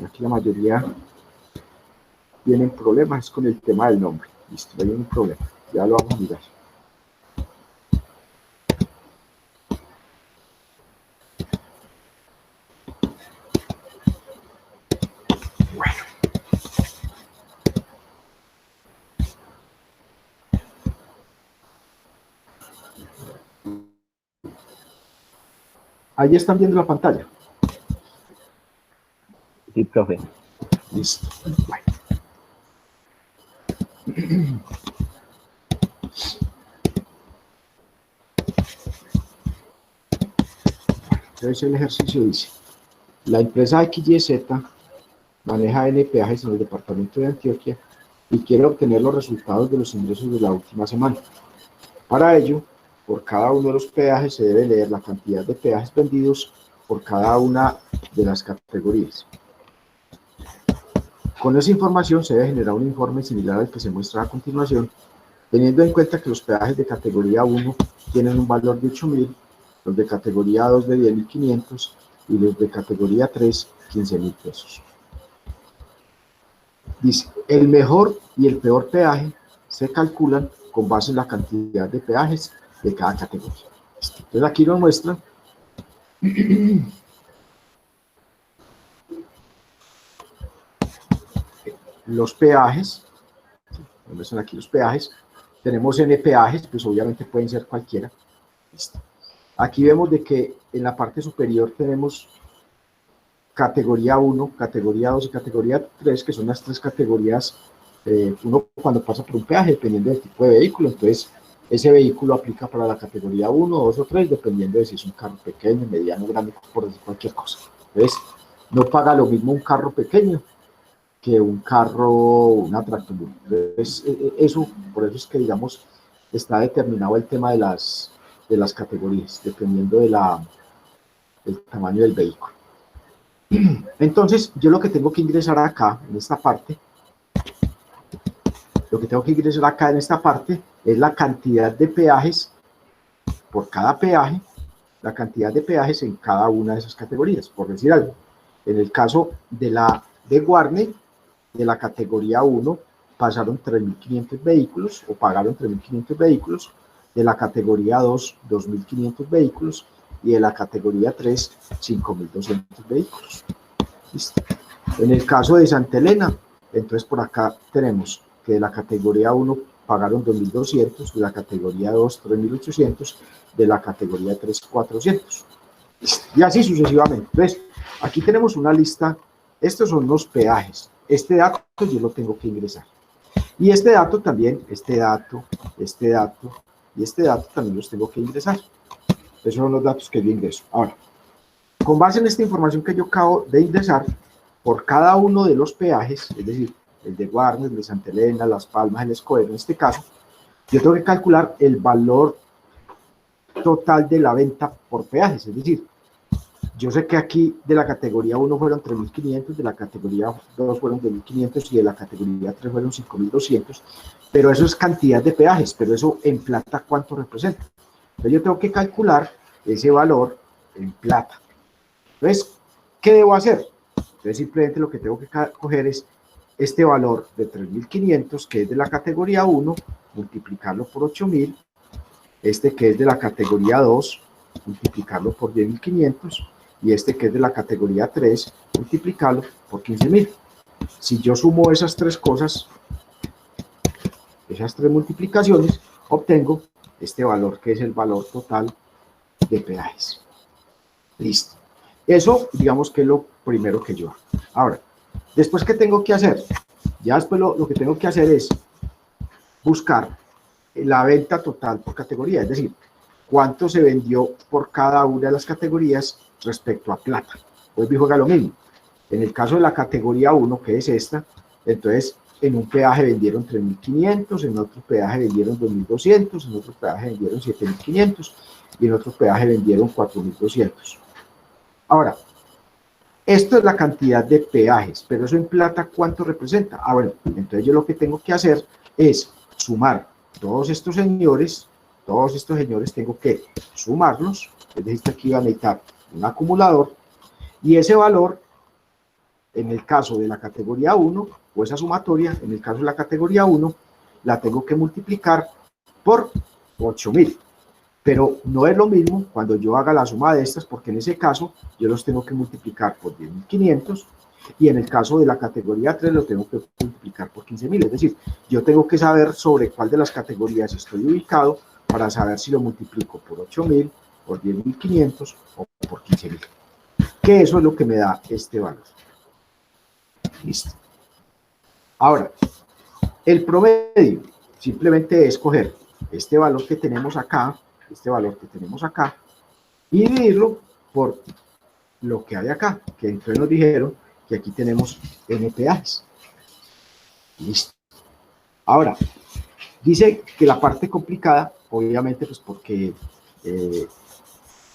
aquí la mayoría tienen problemas con el tema del nombre. Listo, hay un problema, ya lo vamos a mirar. Bueno. Ahí están viendo la pantalla. Sí, profe. Listo. Bueno. Entonces el ejercicio dice, la empresa XYZ maneja N peajes en el departamento de Antioquia y quiere obtener los resultados de los ingresos de la última semana. Para ello, por cada uno de los peajes se debe leer la cantidad de peajes vendidos por cada una de las categorías. Con esa información se debe generar un informe similar al que se muestra a continuación, teniendo en cuenta que los peajes de categoría 1 tienen un valor de 8.000, los de categoría 2 de 10.500 y los de categoría 3, 15.000 pesos. Dice, el mejor y el peor peaje se calculan con base en la cantidad de peajes de cada categoría. Entonces aquí nos muestran los peajes, nos muestran aquí los peajes, tenemos N peajes, pues obviamente pueden ser cualquiera. Listo. Aquí vemos de que en la parte superior tenemos categoría 1, categoría 2 y categoría 3, que son las tres categorías. Uno cuando pasa por un peaje, dependiendo del tipo de vehículo, entonces ese vehículo aplica para la categoría 1, 2 o 3, dependiendo de si es un carro pequeño, mediano, grande, por decir cualquier cosa. Entonces, no paga lo mismo un carro pequeño que un carro, una tractomula. Entonces, eso, por eso es que, digamos, está determinado el tema de las categorías, dependiendo de del tamaño del vehículo. Entonces, yo lo que tengo que ingresar acá, en esta parte, es la cantidad de peajes por cada peaje, la cantidad de peajes en cada una de esas categorías, por decir algo. En el caso de Warner, de la categoría 1, pasaron 3.500 vehículos, o pagaron 3.500 vehículos, de la categoría 2, 2.500 vehículos, y de la categoría 3, 5.200 vehículos. ¿Listo? En el caso de Santa Elena, entonces por acá tenemos que de la categoría 1 pagaron 2.200, de la categoría 2, 3.800, de la categoría 3, 400. Y así sucesivamente. Entonces, aquí tenemos una lista, estos son los peajes, este dato yo lo tengo que ingresar. Y este dato también, este dato y este dato también los tengo que ingresar. Esos son los datos que yo ingreso. Ahora, con base en esta información que yo acabo de ingresar, por cada uno de los peajes, es decir, el de Warner, el de Santa Elena, Las Palmas, el Escobedo, en este caso, yo tengo que calcular el valor total de la venta por peajes, es decir, yo sé que aquí de la categoría 1 fueron 3.500, de la categoría 2 fueron 2.500 y de la categoría 3 fueron 5.200, pero eso es cantidad de peajes, pero eso en plata, ¿cuánto representa? Entonces yo tengo que calcular ese valor en plata. Entonces, ¿qué debo hacer? Entonces simplemente lo que tengo que coger es este valor de 3.500, que es de la categoría 1, multiplicarlo por 8.000, este que es de la categoría 2, multiplicarlo por 10.500, y este que es de la categoría 3, multiplicarlo por 15.000. Si yo sumo esas tres cosas, esas tres multiplicaciones, obtengo este valor que es el valor total de peajes. Listo. Eso, digamos que es lo primero que yo hago. Ahora, después, ¿qué tengo que hacer? Ya después lo que tengo que hacer es buscar la venta total por categoría, es decir, cuánto se vendió por cada una de las categorías respecto a plata. Pues juega lo mismo. En el caso de la categoría 1, que es esta, entonces en un peaje vendieron 3.500, en otro peaje vendieron 2.200, en otro peaje vendieron 7.500 y en otro peaje vendieron 4.200. Ahora, esto es la cantidad de peajes, pero eso en plata, ¿cuánto representa? Ah, bueno, entonces yo lo que tengo que hacer es sumar todos estos señores tengo que sumarlos, es decir, aquí va a necesitar un acumulador, y ese valor en el caso de la categoría 1, o esa sumatoria, en el caso de la categoría 1, la tengo que multiplicar por 8.000. Pero no es lo mismo cuando yo haga la suma de estas, porque en ese caso yo los tengo que multiplicar por 10.500, y en el caso de la categoría 3 lo tengo que multiplicar por 15.000. Es decir, yo tengo que saber sobre cuál de las categorías estoy ubicado para saber si lo multiplico por 8.000, por 10.500 o por 15.000. Que eso es lo que me da este valor. Listo. Ahora, el promedio simplemente es coger este valor que tenemos acá, y dividirlo por lo que hay acá, que entonces nos dijeron que aquí tenemos n peajes. Listo. Ahora, dice que la parte complicada, obviamente, pues porque,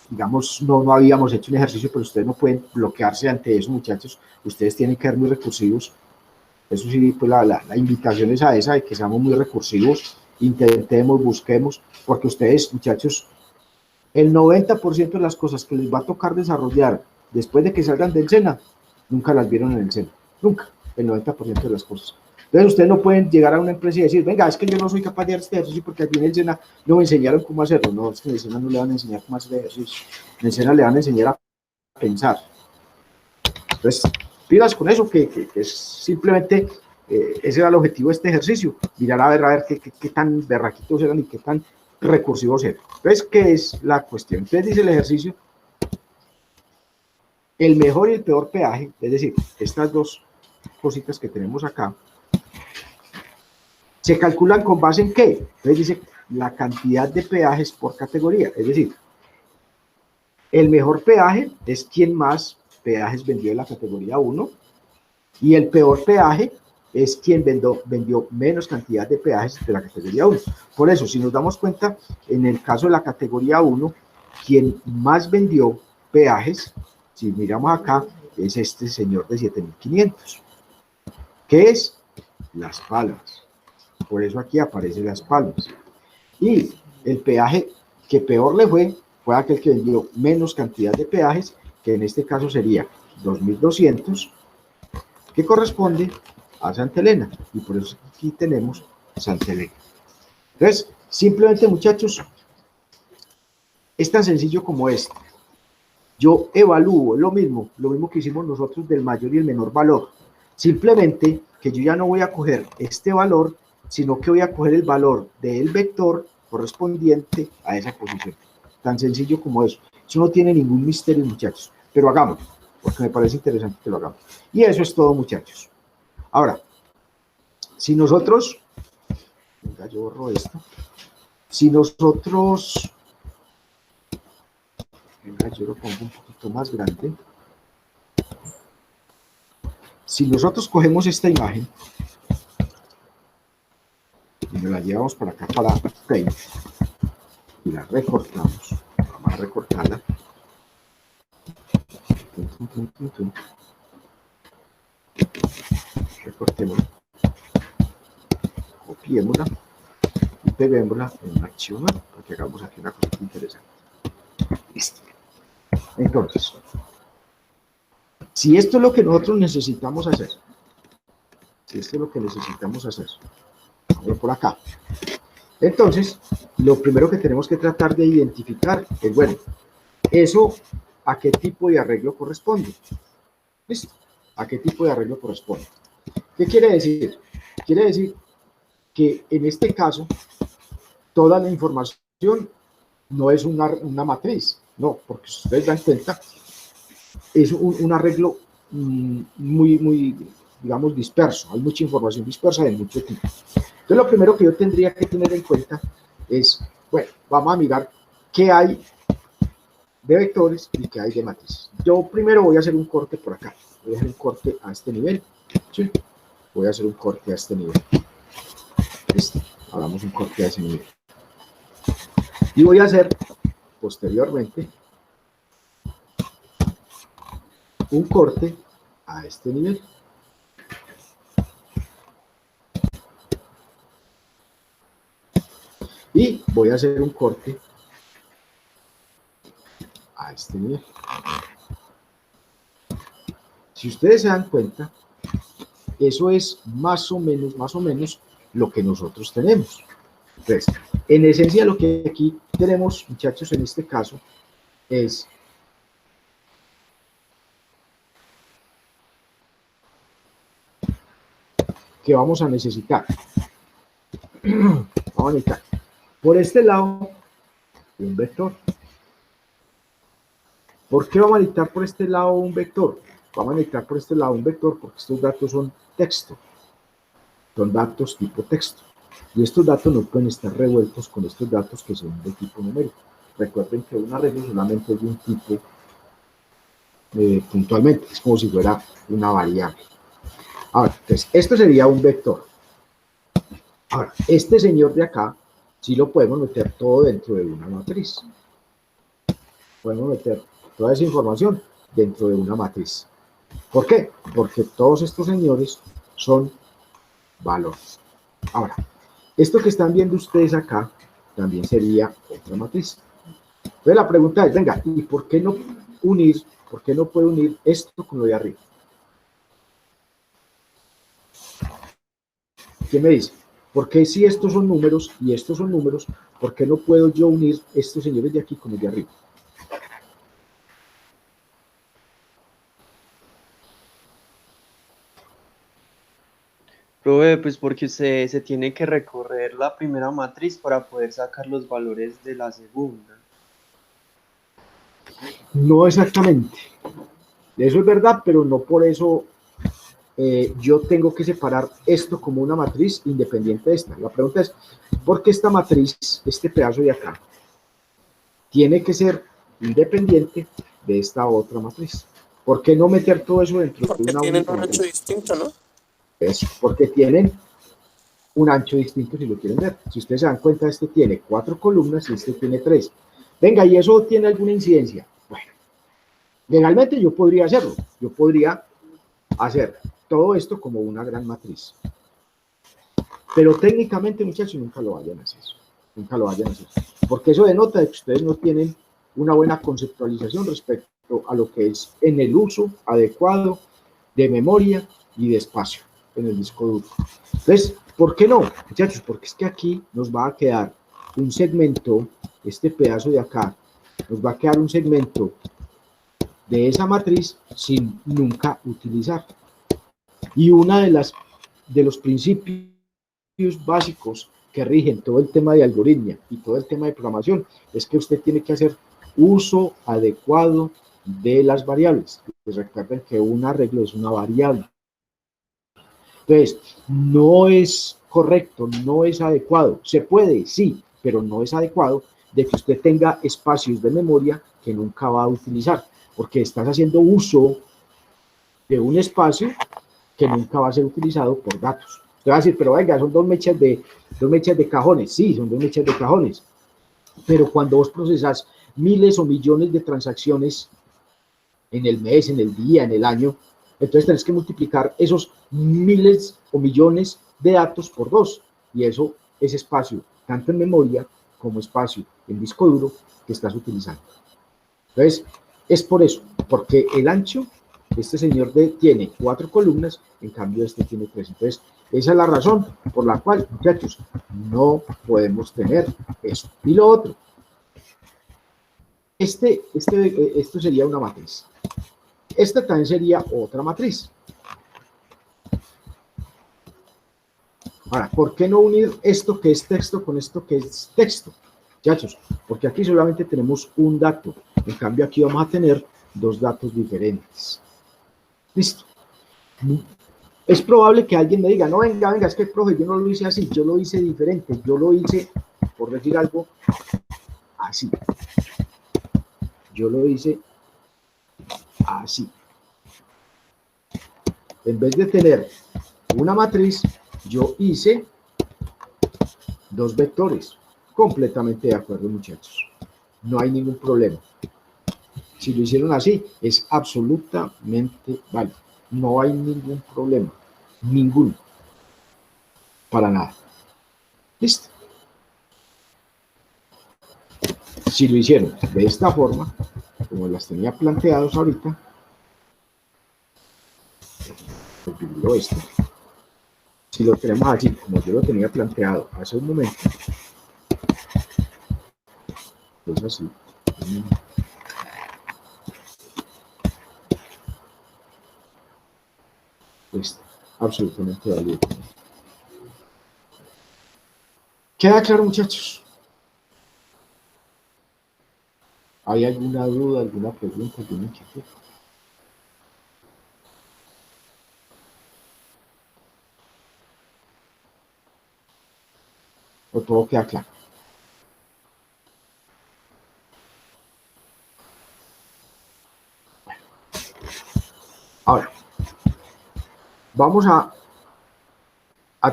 digamos, no habíamos hecho un ejercicio, pero ustedes no pueden bloquearse ante eso, muchachos. Ustedes tienen que ser muy recursivos. Eso sí, pues la invitación es a esa, de que seamos muy recursivos, intentemos, busquemos, porque ustedes, muchachos, el 90% de las cosas que les va a tocar desarrollar después de que salgan del SENA, nunca las vieron en el SENA, nunca, el 90% de las cosas. Entonces ustedes no pueden llegar a una empresa y decir, venga, es que yo no soy capaz de hacer este ejercicio porque aquí en el SENA no me enseñaron cómo hacerlo. No, es que en el SENA no le van a enseñar cómo hacer ejercicio, en el SENA le van a enseñar a pensar. Entonces, pilas con eso, que es simplemente, ese era el objetivo de este ejercicio, mirar a ver qué tan berraquitos eran y qué tan recursivos eran. Entonces, ¿qué es la cuestión? Entonces dice el ejercicio, el mejor y el peor peaje, es decir, estas dos cositas que tenemos acá, se calculan con base en ¿qué? Entonces dice la cantidad de peajes por categoría, es decir, el mejor peaje es quien más peajes vendió en la categoría 1, y el peor peaje es quien vendió menos cantidad de peajes de la categoría 1. Por eso, si nos damos cuenta, en el caso de la categoría 1, quien más vendió peajes, si miramos acá, es este señor de 7.500. ¿Qué es? Las Palmas. Por eso aquí aparecen Las Palmas. Y el peaje que peor le fue aquel que vendió menos cantidad de peajes, que en este caso sería 2.200, que corresponde a Santa Elena, y por eso aquí tenemos Santa Elena. Entonces, simplemente, muchachos, es tan sencillo como esto. Yo evalúo lo mismo que hicimos nosotros del mayor y el menor valor. Simplemente que yo ya no voy a coger este valor, sino que voy a coger el valor del vector correspondiente a esa posición. Tan sencillo como eso. Eso no tiene ningún misterio, muchachos. Pero hagámoslo, porque me parece interesante que lo hagamos. Y eso es todo, muchachos. Ahora, si nosotros, venga, yo borro esto, si nosotros, venga, yo lo pongo un poquito más grande, si nosotros cogemos esta imagen y nos la llevamos para acá, para Paint, y la recortamos, vamos a recortarla, recortémosla, copiémosla y peguémosla en un archivo nuevo para que hagamos aquí una cosa interesante. Listo. Entonces, si esto es lo que nosotros necesitamos hacer, vamos por acá. Entonces, lo primero que tenemos que tratar de identificar es, bueno, eso a qué tipo de arreglo corresponde. ¿Listo? ¿A qué tipo de arreglo corresponde? ¿Qué quiere decir? Quiere decir que en este caso, toda la información no es una matriz, no, porque si ustedes dan cuenta, es un arreglo muy, digamos, disperso. Hay mucha información dispersa de mucho tipo. Entonces, lo primero que yo tendría que tener en cuenta es, bueno, vamos a mirar qué hay de vectores y qué hay de matrices. Yo primero voy a hacer un corte por acá. Voy a hacer un corte a este nivel. ¿Sí? Voy a hacer un corte a este nivel. Listo. Hagamos un corte a ese nivel. Y voy a hacer, posteriormente, un corte a este nivel. Y voy a hacer un corte a este nivel. Si ustedes se dan cuenta, eso es más o menos lo que nosotros tenemos. Entonces, en esencia lo que aquí tenemos, muchachos, en este caso, es que vamos a necesitar. Vamos a necesitar por este lado un vector. ¿Por qué vamos a necesitar por este lado un vector? Vamos a necesitar por este lado un vector porque estos datos son texto. Son datos tipo texto. Y estos datos no pueden estar revueltos con estos datos que son de tipo numérico. Recuerden que un arreglo solamente es de un tipo puntualmente. Es como si fuera una variable. Ahora, entonces, esto sería un vector. Ahora, este señor de acá, sí lo podemos meter todo dentro de una matriz. Podemos meter toda esa información dentro de una matriz. ¿Por qué? Porque todos estos señores son valores. Ahora, esto que están viendo ustedes acá también sería otra matriz. Entonces la pregunta es, venga, ¿y por qué no puede unir esto con lo de arriba? ¿Quién me dice? ¿Por qué si estos son números y estos son números, por qué no puedo yo unir estos señores de aquí con los de arriba? Profe, pues porque se tiene que recorrer la primera matriz para poder sacar los valores de la segunda. No exactamente. Eso es verdad, pero no por eso yo tengo que separar esto como una matriz independiente de esta. La pregunta es, ¿por qué esta matriz, este pedazo de acá, tiene que ser independiente de esta otra matriz? ¿Por qué no meter todo eso dentro de Porque una tienen única un ancho matriz? distinto, ¿no? Es porque tienen un ancho distinto, si lo quieren ver. Si ustedes se dan cuenta, este tiene 4 columnas y este tiene 3. Venga, ¿y eso tiene alguna incidencia? Bueno, legalmente yo podría hacerlo. Yo podría hacer todo esto como una gran matriz. Pero técnicamente, muchachos, nunca lo vayan a hacer. Nunca lo vayan a hacer. Porque eso denota que ustedes no tienen una buena conceptualización respecto a lo que es en el uso adecuado de memoria y de espacio en el disco duro. Entonces, ¿por qué no, muchachos? Porque es que aquí nos va a quedar un segmento, este pedazo de acá, nos va a quedar un segmento de esa matriz sin nunca utilizar. Y una de los principios básicos que rigen todo el tema de algoritmia y todo el tema de programación es que usted tiene que hacer uso adecuado de las variables. Pues recuerden que un arreglo es una variable. Entonces, no es correcto, no es adecuado. Se puede, sí, pero no es adecuado de que usted tenga espacios de memoria que nunca va a utilizar, porque estás haciendo uso de un espacio que nunca va a ser utilizado por datos. Usted va a decir, pero venga, son dos mechas de cajones. Sí, son dos mechas de cajones. Pero cuando vos procesás miles o millones de transacciones en el mes, en el día, en el año, entonces tenés que multiplicar esos miles o millones de datos por 2. Y eso es espacio, tanto en memoria como espacio en disco duro que estás utilizando. Entonces, es por eso, porque el ancho, este señor tiene 4 columnas, en cambio este tiene 3. Entonces, esa es la razón por la cual, muchachos, no podemos tener eso. Y lo otro, esto sería una matriz. Esta también sería otra matriz. Ahora, ¿por qué no unir esto que es texto con esto que es texto? Muchachos, porque aquí solamente tenemos un dato. En cambio, aquí vamos a tener dos datos diferentes. Listo. Es probable que alguien me diga, no, venga, es que, profe, yo no lo hice así, yo lo hice diferente, yo lo hice, por decir algo, así. Yo lo hice así. En vez de tener una matriz, yo hice dos vectores. Completamente de acuerdo, muchachos. No hay ningún problema. Si lo hicieron así, es absolutamente válido. No hay ningún problema. Ninguno. Para nada. ¿Listo? Si lo hicieron de esta forma, como las tenía planteados ahorita, configuro esto, si lo tenemos así, como yo lo tenía planteado hace un momento, es así. Es absolutamente válido. ¿Queda claro, muchachos? ¿Hay alguna duda, alguna pregunta, alguna inquietud? ¿O todo queda claro? Ahora, vamos a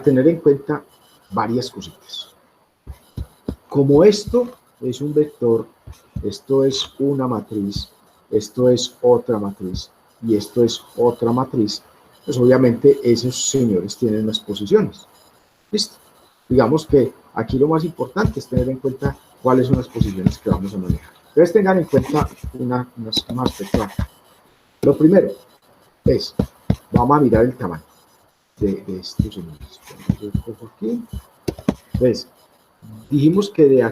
tener en cuenta varias cositas. Como esto es un vector, esto es una matriz, esto es otra matriz y esto es otra matriz, pues obviamente esos señores tienen unas posiciones. ¿Listo? Digamos que aquí lo más importante es tener en cuenta cuáles son las posiciones que vamos a manejar. Entonces tengan en cuenta un aspecto. Lo primero es, vamos a mirar el tamaño de estos señores. Yo cojo aquí. Entonces, dijimos que de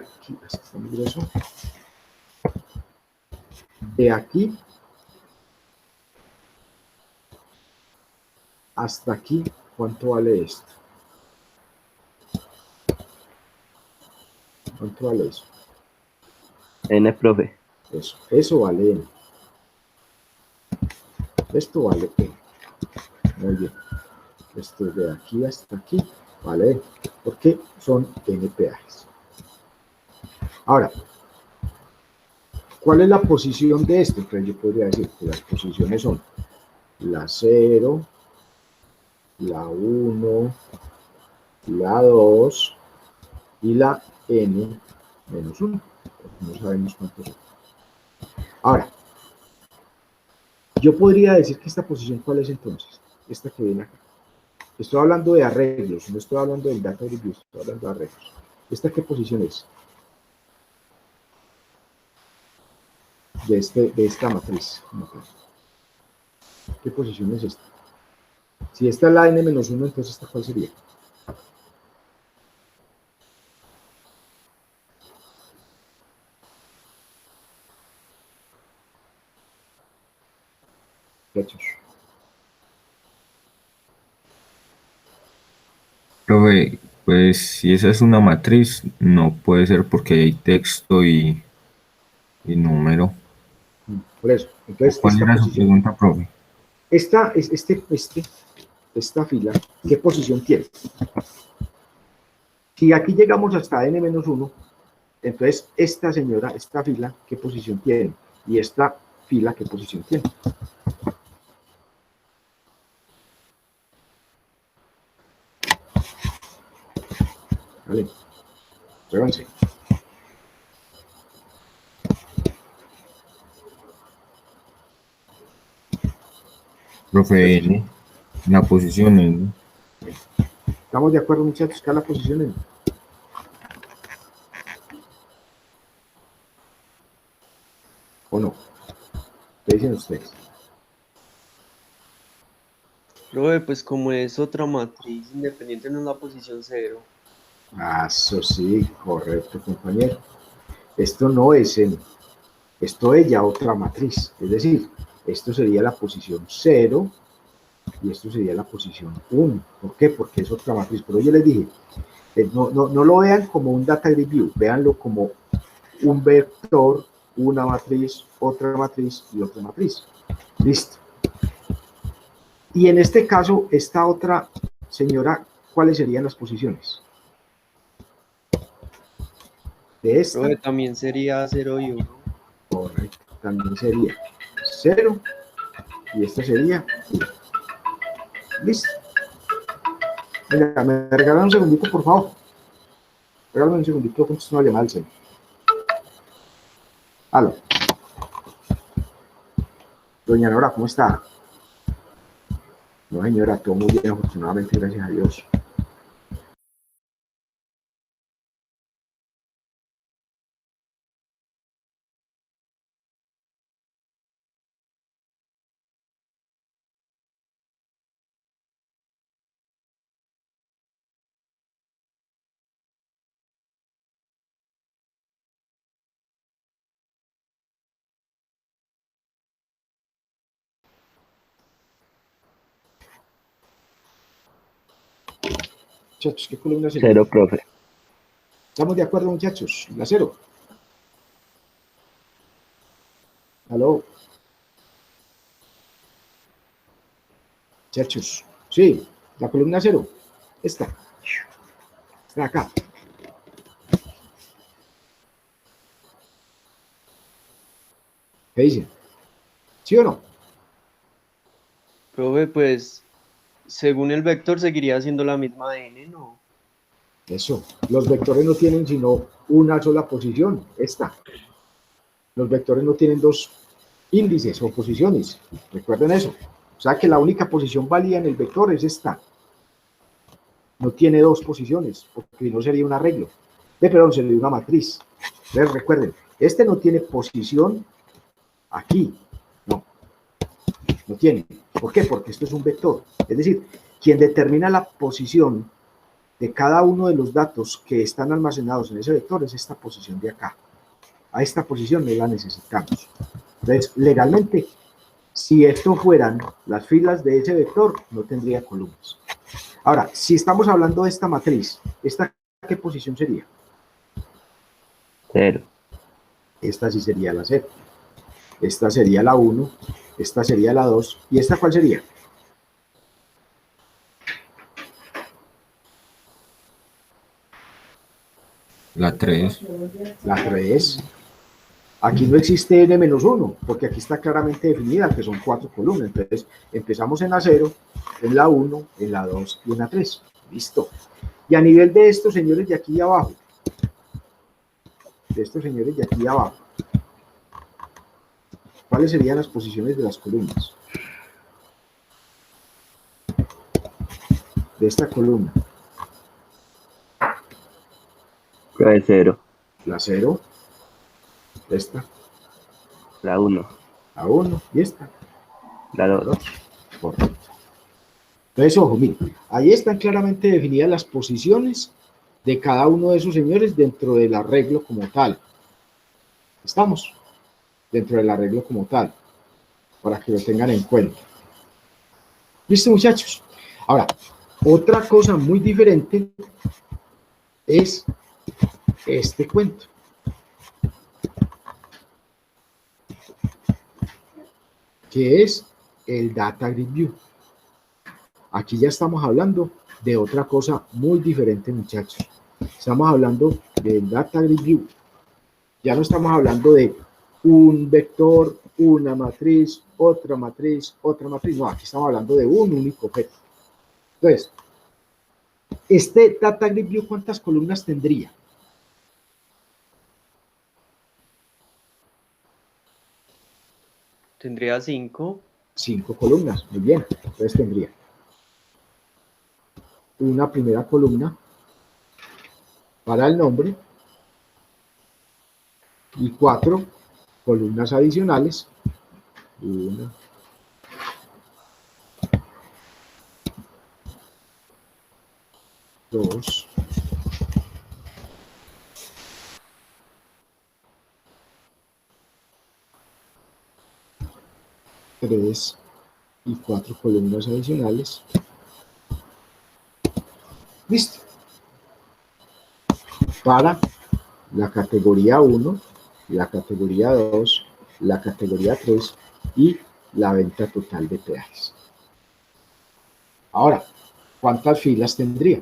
aquí hasta aquí, ¿cuánto vale esto? ¿Cuánto vale eso? N, profe. Eso vale N. Esto vale N. Muy bien. Esto de aquí hasta aquí vale N. Porque son N peajes. Ahora, ¿cuál es la posición de esto? Entonces yo podría decir que las posiciones son la 0, la 1, la 2 y la N menos 1. No sabemos cuántos son. Ahora, yo podría decir que esta posición, ¿cuál es entonces? Esta que viene acá. Estoy hablando de arreglos, no estoy hablando del data review, estoy hablando de arreglos. ¿Esta qué posición es? De esta matriz. ¿Qué posición es esta? Si esta es la n-1, entonces ¿esta cuál sería? Hechos. Profe, pues si esa es una matriz, no puede ser porque hay texto y número. Por eso. Entonces, ¿Cuál esta era su posición, pregunta, profe? esta fila, ¿qué posición tiene? Si aquí llegamos hasta n-1, entonces esta señora, esta fila, ¿qué posición tiene? Y esta fila, ¿qué posición tiene? Vale. Atrévanse. Profe N, la posición N. ¿Estamos de acuerdo, muchachos, que es la posición n? ¿O no? ¿Qué dicen ustedes? Profe, pues como es otra matriz independiente, no es la posición 0. Ah, eso sí, correcto, compañero. Esto no es n, esto es ya otra matriz, es decir, esto sería la posición 0 y esto sería la posición 1. ¿Por qué? Porque es otra matriz. Pero yo les dije, no lo vean como un data grid view, véanlo como un vector, una matriz y otra matriz. Listo. Y en este caso, esta otra señora, ¿cuáles serían las posiciones? De esta, Profe, también sería 0 y 1. correcto, también sería 0 y esta sería 1. Listo. Venga, me regalan un segundito, por favor. Regálame un segundito, contesto una llamada al centro. Aló. Doña Nora, ¿cómo está? No, señora, todo muy bien, afortunadamente, gracias a Dios. Muchachos, ¿qué columna sería? 0, profe. ¿Estamos de acuerdo, muchachos? La 0. ¿Aló? Muchachos, sí, la columna 0. Esta. Está acá. ¿Qué dicen? ¿Sí o no? Profe, pues según el vector seguiría siendo la misma n, ¿no? Eso. Los vectores no tienen sino una sola posición. Esta. Los vectores no tienen dos índices o posiciones. Recuerden eso. O sea que la única posición válida en el vector es esta. No tiene dos posiciones, porque no sería un arreglo. Perdón, sería una matriz. Entonces recuerden, este no tiene posición aquí. No, no tiene. ¿Por qué? Porque esto es un vector. Es decir, quien determina la posición de cada uno de los datos que están almacenados en ese vector es esta posición de acá. A esta posición no la necesitamos. Entonces, legalmente, si esto fueran las filas de ese vector, no tendría columnas. Ahora, si estamos hablando de esta matriz, ¿esta qué posición sería? 0. Esta sí sería la 0. Esta sería la 1, esta sería la 2, ¿y esta cuál sería? La 3. La 3. Aquí no existe n-1, porque aquí está claramente definida que son 4 columnas. Entonces, empezamos en la 0, en la 1, en la 2 y en la 3. Listo. Y a nivel de estos señores de aquí abajo, ¿cuáles serían las posiciones de las columnas? De esta columna. Profe, 0. La 0, esta, La 1. la 1 y esta, La la 2. 2. Correcto. Entonces, ojo, miren, ahí están claramente definidas las posiciones de cada uno de esos señores dentro del arreglo como tal. ¿Estamos? Dentro del arreglo como tal, para que lo tengan en cuenta. ¿Listo, muchachos? Ahora, otra cosa muy diferente es este cuento. Que es el Data Grid View. Aquí ya estamos hablando de otra cosa muy diferente, muchachos. Estamos hablando del Data Grid View. Ya no estamos hablando de un vector, una matriz, otra matriz, otra matriz. No, aquí estamos hablando de un único objeto. Entonces, este Data Grid View, ¿cuántas columnas tendría? Tendría 5. 5 columnas, muy bien. Entonces tendría una primera columna para el nombre y 4 columnas adicionales. 1, 2, 3 y 4 columnas adicionales. Listo. Para la categoría 1, la categoría 2, la categoría 3 y la venta total de peajes. Ahora, ¿cuántas filas tendría?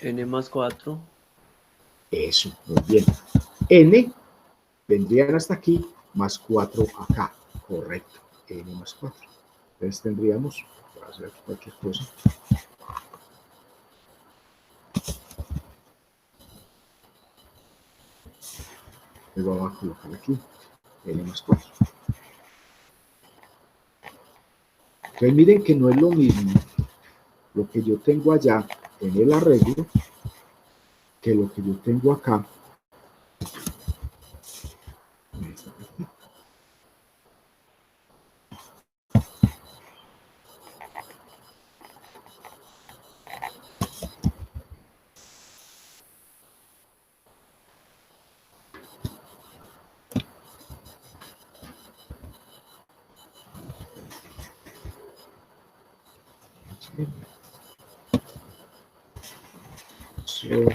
N más 4. Eso, muy bien. N vendrían hasta aquí, más 4 acá. Correcto, N más 4. Entonces tendríamos, para hacer cualquier cosa, le vamos a colocar aquí, N más 4. Entonces miren que no es lo mismo lo que yo tengo allá en el arreglo que lo que yo tengo acá. no,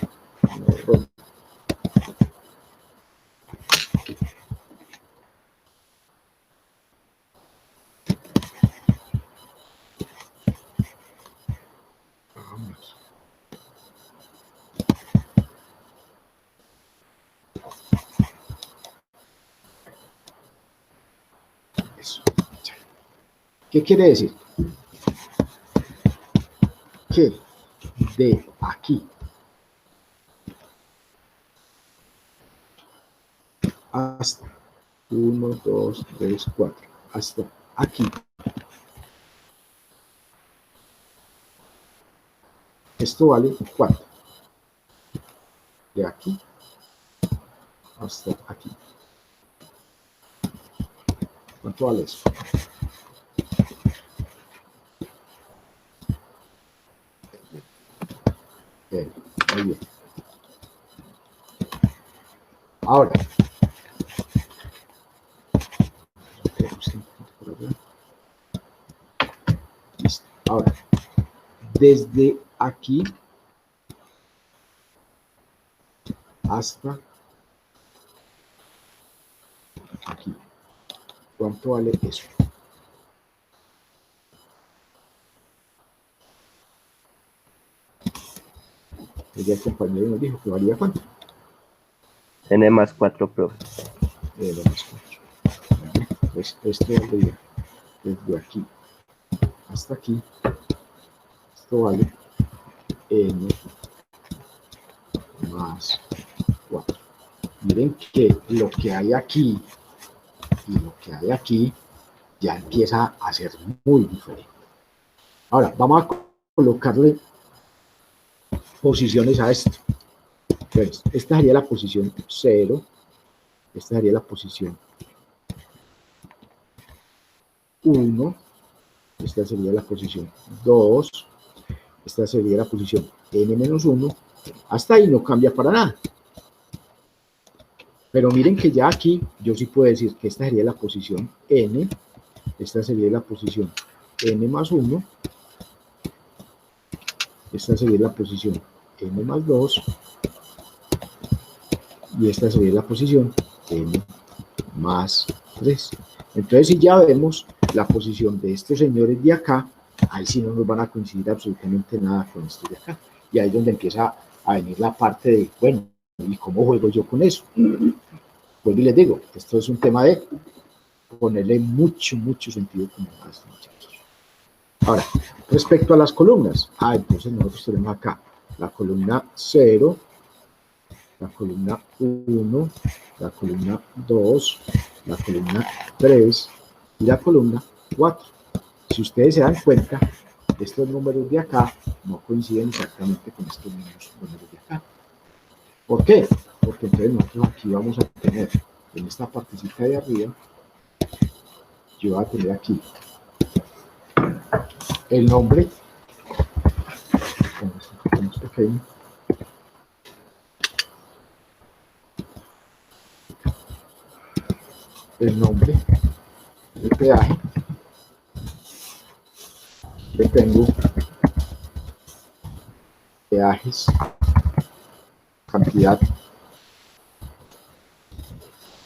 eso. ¿Qué quiere decir? Que de aquí hasta 1, 2, 3, 4, hasta aquí, esto vale 4. De aquí hasta aquí. ¿Cuánto vale eso? Bien, muy bien. Ahora, listo. Ahora, desde aquí hasta aquí, ¿cuánto vale eso? Ya el compañero nos dijo que valía cuánto. N más 4, profe. Lo más 4. Pues esto valdría desde aquí hasta aquí. Esto vale N más 4. Miren que lo que hay aquí y lo que hay aquí ya empieza a ser muy diferente. Ahora, vamos a colocarle posiciones a esto. Entonces, esta sería la posición 0, esta sería la posición 1, esta sería la posición 2, esta sería la posición n-1, hasta ahí no cambia para nada. Pero miren que ya aquí yo sí puedo decir que esta sería la posición n, esta sería la posición n más 1, esta sería la posición n más 2, y esta sería la posición n más 3. Entonces, si ya vemos la posición de estos señores de acá, ahí sí no nos van a coincidir absolutamente nada con estos de acá. Y ahí es donde empieza a venir la parte de, bueno, ¿y cómo juego yo con eso? Pues y les digo, esto es un tema de ponerle mucho sentido común a estos muchachos. Ahora, respecto a las columnas, entonces nosotros tenemos acá la columna 0, la columna 1, la columna 2, la columna 3 y la columna 4. Si ustedes se dan cuenta, estos números de acá no coinciden exactamente con estos números de acá. ¿Por qué? Porque entonces nosotros aquí vamos a tener, en esta partecita de arriba, yo voy a tener aquí el nombre, con este pequeño, el nombre del peaje, que tengo peajes, cantidad de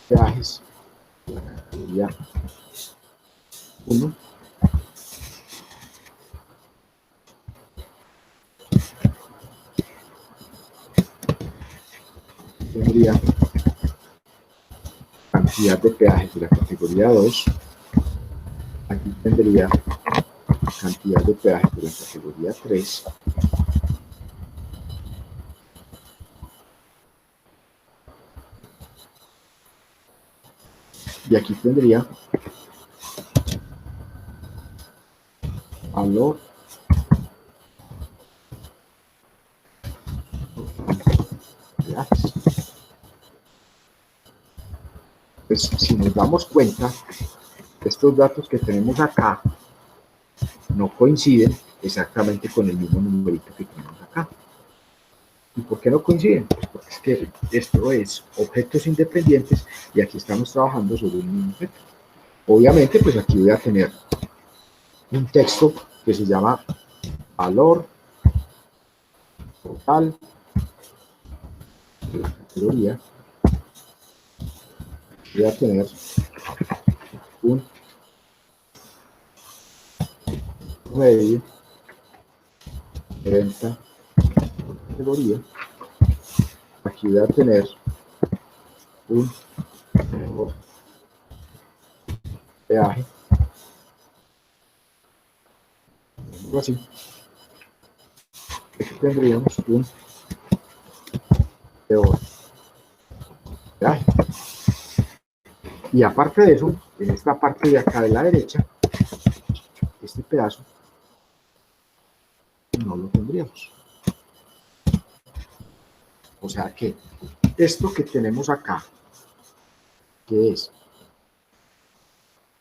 peajes, la categoría 1, tendría cantidad de peajes de la categoría 2, aquí tendría cantidad de peajes de la categoría 3, y aquí tendría valor de peajes. Pues si nos damos cuenta, estos datos que tenemos acá no coinciden exactamente con el mismo numerito que tenemos acá. ¿Y por qué no coinciden? Pues porque es que esto es objetos independientes y aquí estamos trabajando sobre un mismo objeto. Obviamente, pues aquí voy a tener un texto que se llama valor total categoría voy a tener un medio de venta categoría. Aquí voy a tener un peaje, algo así. Aquí tendríamos un peor peaje. Y aparte de eso, en esta parte de acá de la derecha, este pedazo no lo tendríamos. O sea que esto que tenemos acá, que es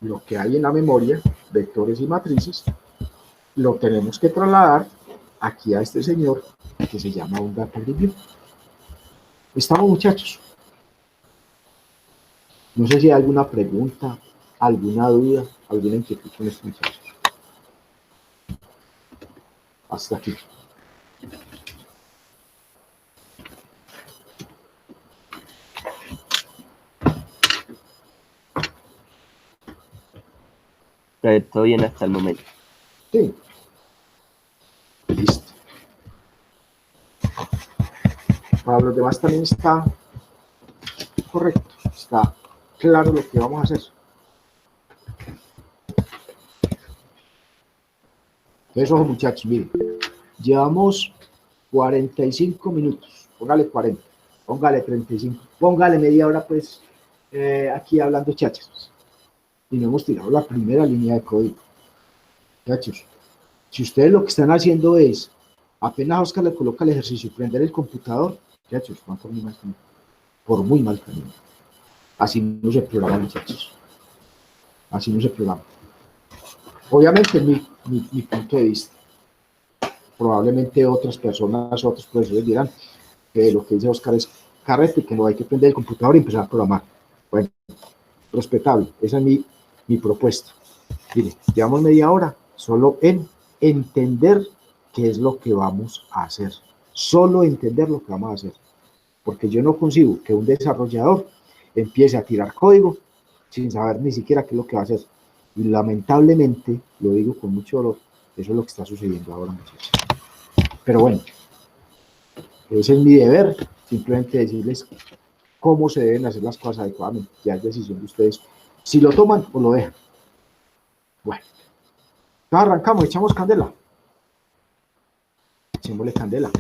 lo que hay en la memoria, vectores y matrices, lo tenemos que trasladar aquí a este señor que se llama un data review. ¿Estamos, muchachos? No sé si hay alguna pregunta, alguna duda, alguna inquietud con esto, muchachos. Hasta aquí. Todo bien hasta el momento. Sí. Listo. Para los demás también está correcto, está claro lo que vamos a hacer. Entonces, ojo, muchachos, miren, llevamos 45 minutos, póngale 40, póngale 35, póngale media hora, pues, aquí hablando chachas. Y no hemos tirado la primera línea de código. Muchachos, si ustedes lo que están haciendo es, apenas Oscar le coloca el ejercicio, prender el computador, muchachos, van por muy mal camino. Así no se programa, muchachos. Así no se programa. Obviamente, mi punto de vista. Probablemente otras personas, otros profesores dirán que lo que dice Oscar es carrete, que no hay que prender el computador y empezar a programar. Bueno, respetable. Esa es mi propuesta. Mire, llevamos media hora solo en entender qué es lo que vamos a hacer. Solo entender lo que vamos a hacer. Porque yo no concibo que un desarrollador empiece a tirar código sin saber ni siquiera qué es lo que va a hacer. Y lamentablemente, lo digo con mucho dolor, eso es lo que está sucediendo ahora, muchachos. Pero bueno, ese es mi deber, simplemente decirles cómo se deben hacer las cosas adecuadamente. Ya es decisión de ustedes si lo toman o lo dejan. Bueno, entonces arrancamos, echamos candela. Echémosle candela.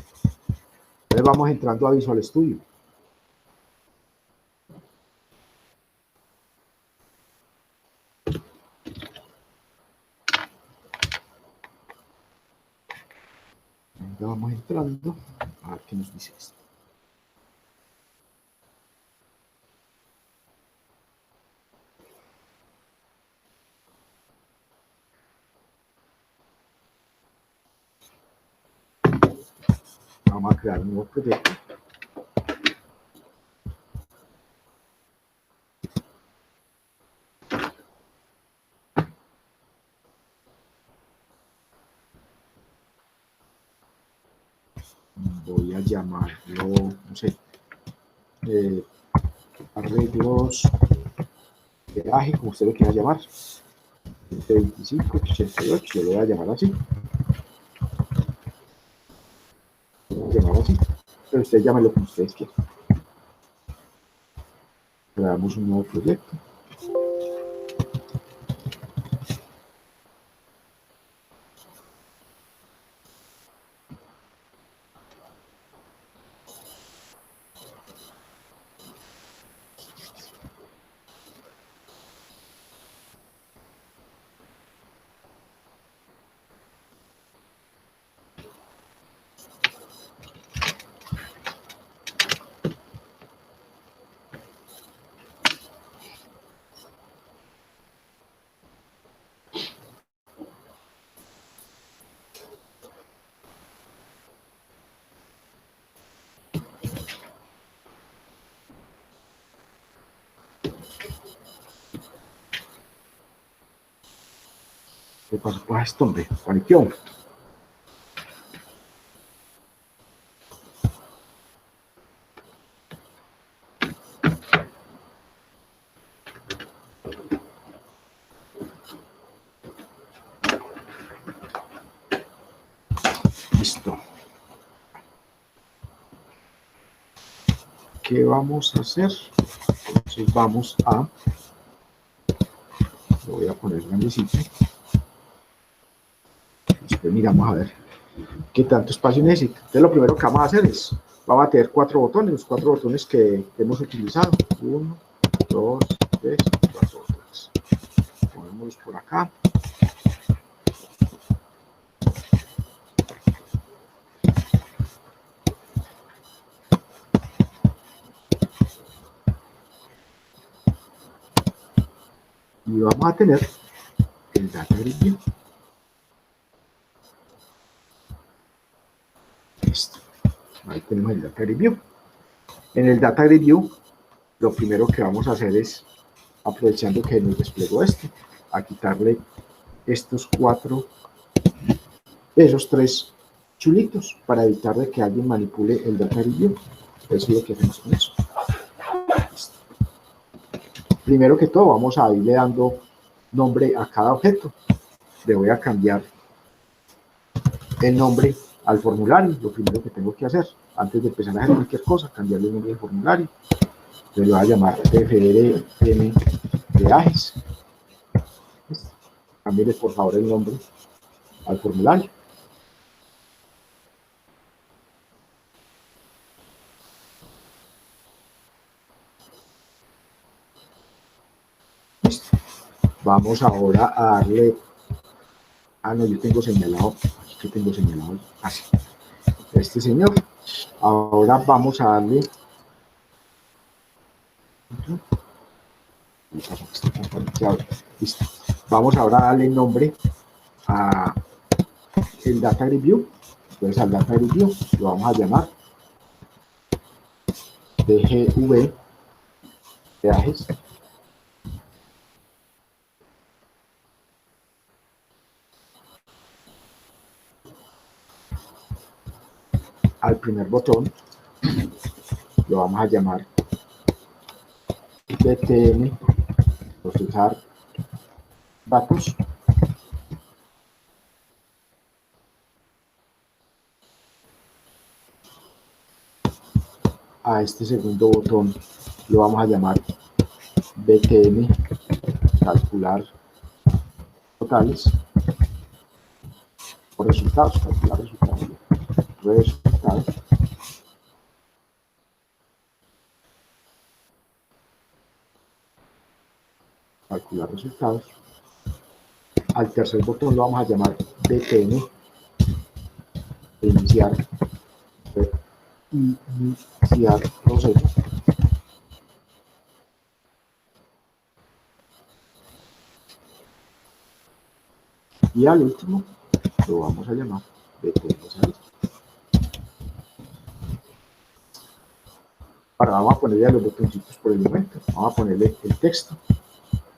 Entonces vamos entrando a Visual Studio. Ya vamos entrando a ver qué nos dice esto. Vamos a crear un nuevo proyecto. Voy a llamarlo, no sé, arreglos de peaje, como usted lo quiera llamar. 25, 88, yo lo voy a llamar así. Pero ustedes llámenlo como ustedes quieran. Creamos un nuevo proyecto. ¿Qué pasó con esto, hombre? Paniqueó. ¿qué vamos a hacer? Entonces vamos a, lo voy a poner grandecito. Después miramos a ver qué tanto espacio necesita. Entonces lo primero que vamos a hacer es, vamos a tener 4 botones, los 4 botones que hemos utilizado. 1, 2, 3, 4 botones. Ponémoslos por acá. Y vamos a tener el Data Grid View. Listo. Ahí tenemos el Data Grid View. En el Data Grid View, lo primero que vamos a hacer es, aprovechando que nos desplegó esto, a quitarle estos 4, esos 3 chulitos, para evitar de que alguien manipule el Data Grid View. Eso es lo que hacemos con eso. Listo. Primero que todo, vamos a irle dando nombre a cada objeto. Le voy a cambiar el nombre al formulario, lo primero que tengo que hacer, antes de empezar a hacer cualquier cosa, cambiarle el nombre al formulario. Le voy a llamar FDM Peajes. Cámbiale por favor el nombre al formulario. Listo. Vamos ahora a darle, no, yo tengo señalado, aquí que tengo señalado, así, este señor. Ahora vamos a darle, listo. Vamos ahora a darle nombre a el Data Grid View. Entonces al Data Grid View lo vamos a llamar DGV Peajes. Al primer botón lo vamos a llamar BTN, procesar datos. A este segundo botón lo vamos a llamar BTN, calcular totales o resultados, calcular resultados. Calcular resultados. Al tercer botón lo vamos a llamar BTN, iniciar proceso. Y al último lo vamos a llamar BTN salida. Ahora vamos a ponerle a los botoncitos por el momento. Vamos a ponerle el texto,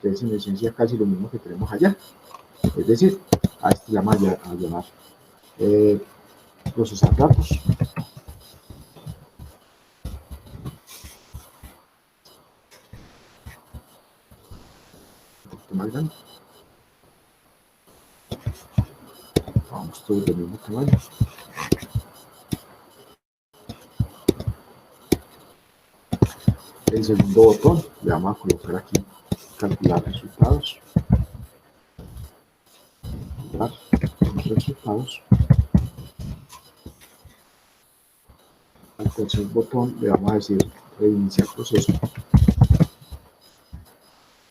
que es en esencia casi lo mismo que tenemos allá. Es decir, a este le vamos a llamar procesar datos. Un poquito más grande. Vamos todos del mismo tamaño. El segundo botón le vamos a colocar aquí calcular resultados. Calcular los resultados. Al tercer botón le vamos a decir reiniciar proceso.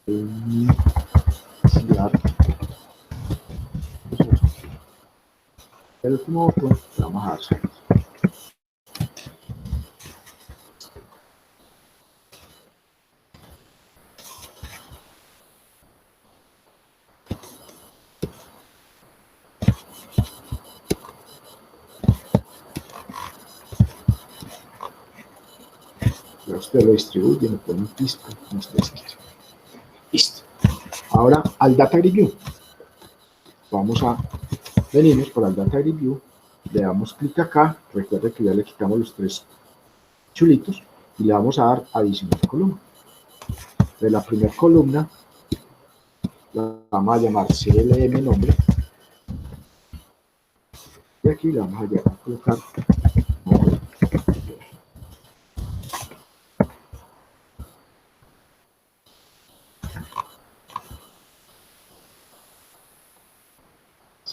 Reiniciar proceso. El último botón le vamos a dar salida. Ya usted lo distribuye, le pone un pisco, como usted quiere. Listo. Ahora al Data Grid View. Vamos a venirnos por el Data Grid View, le damos clic acá, recuerde que ya le quitamos los 3 chulitos y le vamos a dar adicionar columna. De la primera columna la vamos a llamar CLM nombre y aquí le vamos a colocar nombre.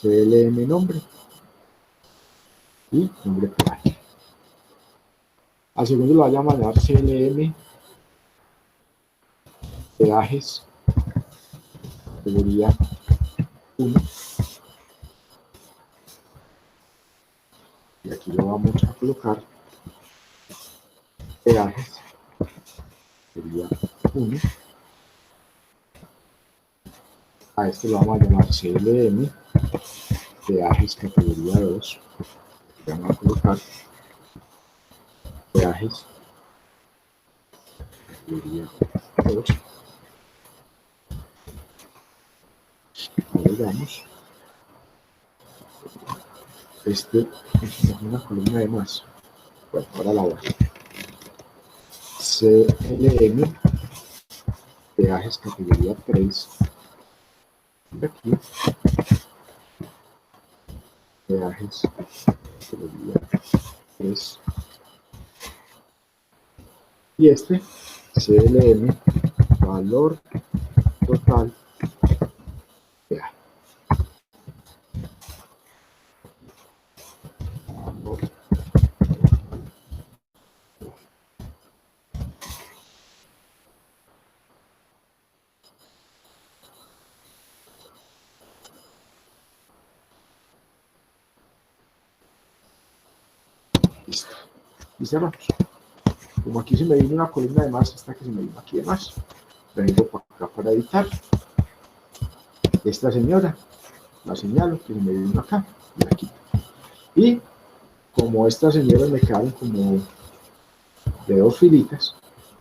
CLM nombre y nombre peaje. Al segundo lo voy a llamar CLM peajes categoría 1 y aquí lo vamos a colocar peajes categoría 1. A este lo vamos a llamar CLM peajes categoría 2. Vamos a colocar peajes categoría 2. Agregamos este es una columna de más. Bueno, ahora la voy. CLM peajes categoría 3. Y aquí peajes categoría 3. Y este CLM valor total peaje. Listo. Y cerramos. Como aquí se me vino una columna de más, hasta que se me vino aquí de más, vengo para acá para editar. Esta señora la señalo que se me vino acá y aquí. Y como estas señoras me quedaron como de 2 filitas,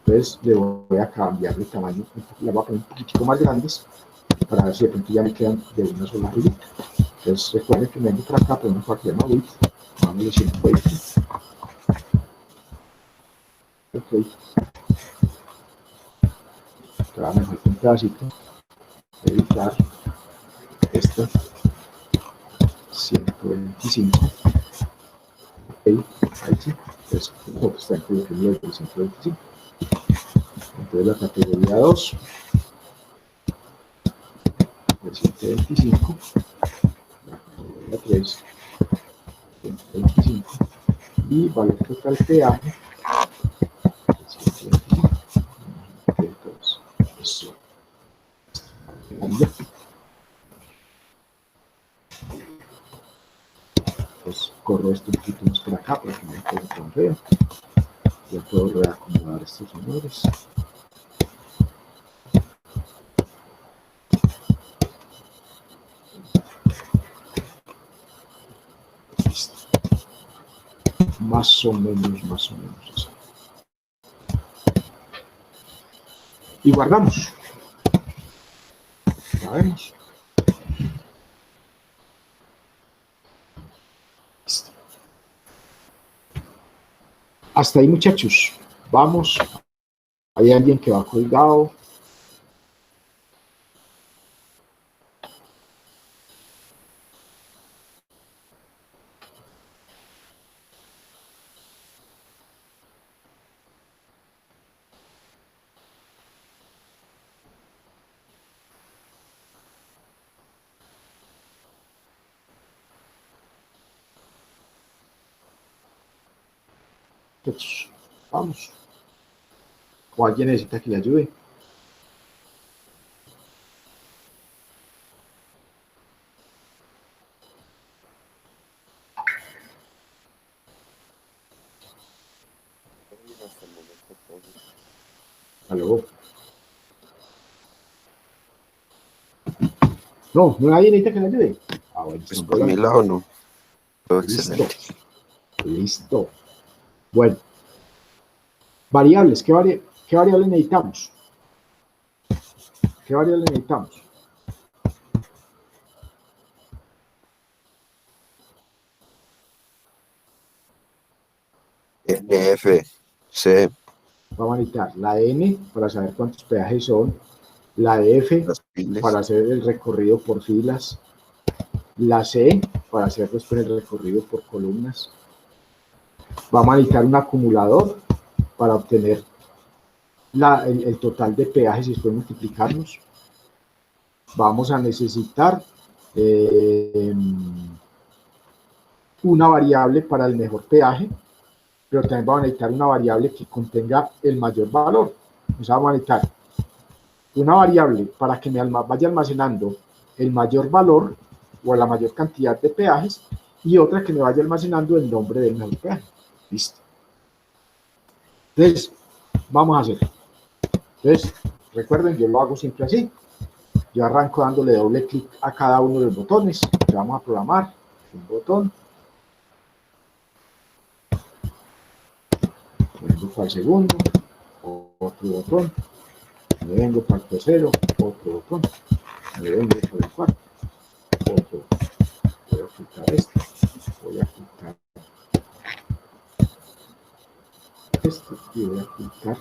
entonces le voy a cambiar el tamaño, la voy a poner un poquitico más grandes para ver si de pronto ya me quedan de una sola filita. Entonces recuerden que me vengo para acá, ponemos para que llama width, vamos a 120. Ok. Ahora me falta un pedacito. Editar. Esta. 125. Ok. Ahí sí. Entonces, está incluido el 125. Entonces la categoría 2. El 125. La categoría 3. 125. Y valor total peaje. Pues corro esto un poquito más por acá para que no me quede tan feo. Ya puedo reacomodar estos señores. Listo. Más o menos así. Y guardamos. Ya vemos. Listo. Hasta ahí, muchachos. Vamos. Hay alguien que va colgado. Muchachos, vamos. O alguien necesita que le ayude. ¿Aló? No, nadie necesita que le ayude. Ah, bueno, Pues por mi lado no. Todo excelente. Listo. Bueno. Variables. ¿Qué variables necesitamos? ¿Qué variables necesitamos? F, C, Vamos a necesitar la N para saber cuántos peajes son, la F las filas. para hacer el recorrido por filas, la C para hacer después el recorrido por columnas. Vamos a necesitar un acumulador para obtener el total de peajes y después multiplicarlos. Vamos a necesitar una variable para el mejor peaje, pero también vamos a necesitar una variable que contenga el mayor valor. O sea, vamos a necesitar una variable para que me vaya almacenando el mayor valor o la mayor cantidad de peajes y otra que me vaya almacenando el nombre del mejor peaje. Listo. Entonces, vamos a hacer. Entonces, recuerden, yo lo hago siempre así. Yo arranco dándole doble clic a cada uno de los botones que vamos a programar. Un botón. Vengo para el segundo, otro botón. Me vengo para el tercero, otro botón. Me vengo para el cuarto, otro. Voy a quitar este. Voy a quitar este y voy a quitar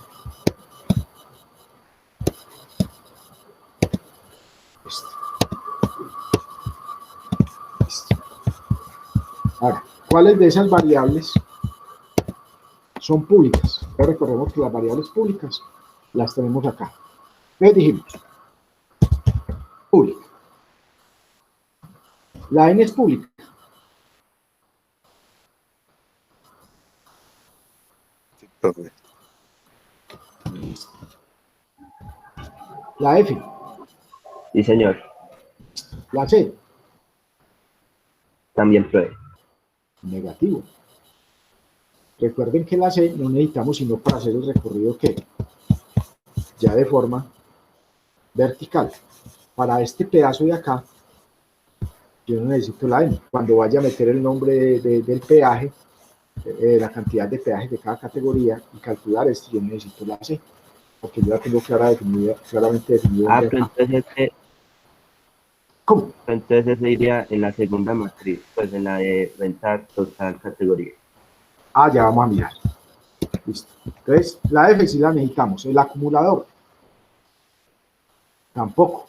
este. Listo. Ahora, ¿cuáles de esas variables son públicas? Ya recordemos que las variables públicas las tenemos acá. Entonces dijimos, pública. La n es pública. Sí, profe. La f, Sí, señor. la c, También pruebe. negativo. Recuerden que la C no necesitamos sino para hacer el recorrido que ya de forma vertical. Para este pedazo de acá, yo no necesito la N. Cuando vaya a meter el nombre del peaje, la cantidad de peajes de cada categoría y calcular esto, yo necesito la C, porque yo la tengo claramente definida. Pero entonces ¿Cómo? entonces ese iría en la segunda matriz, pues en la de renta total categoría. Ya vamos a mirar. Listo. Entonces, la F sí la necesitamos. El acumulador, tampoco,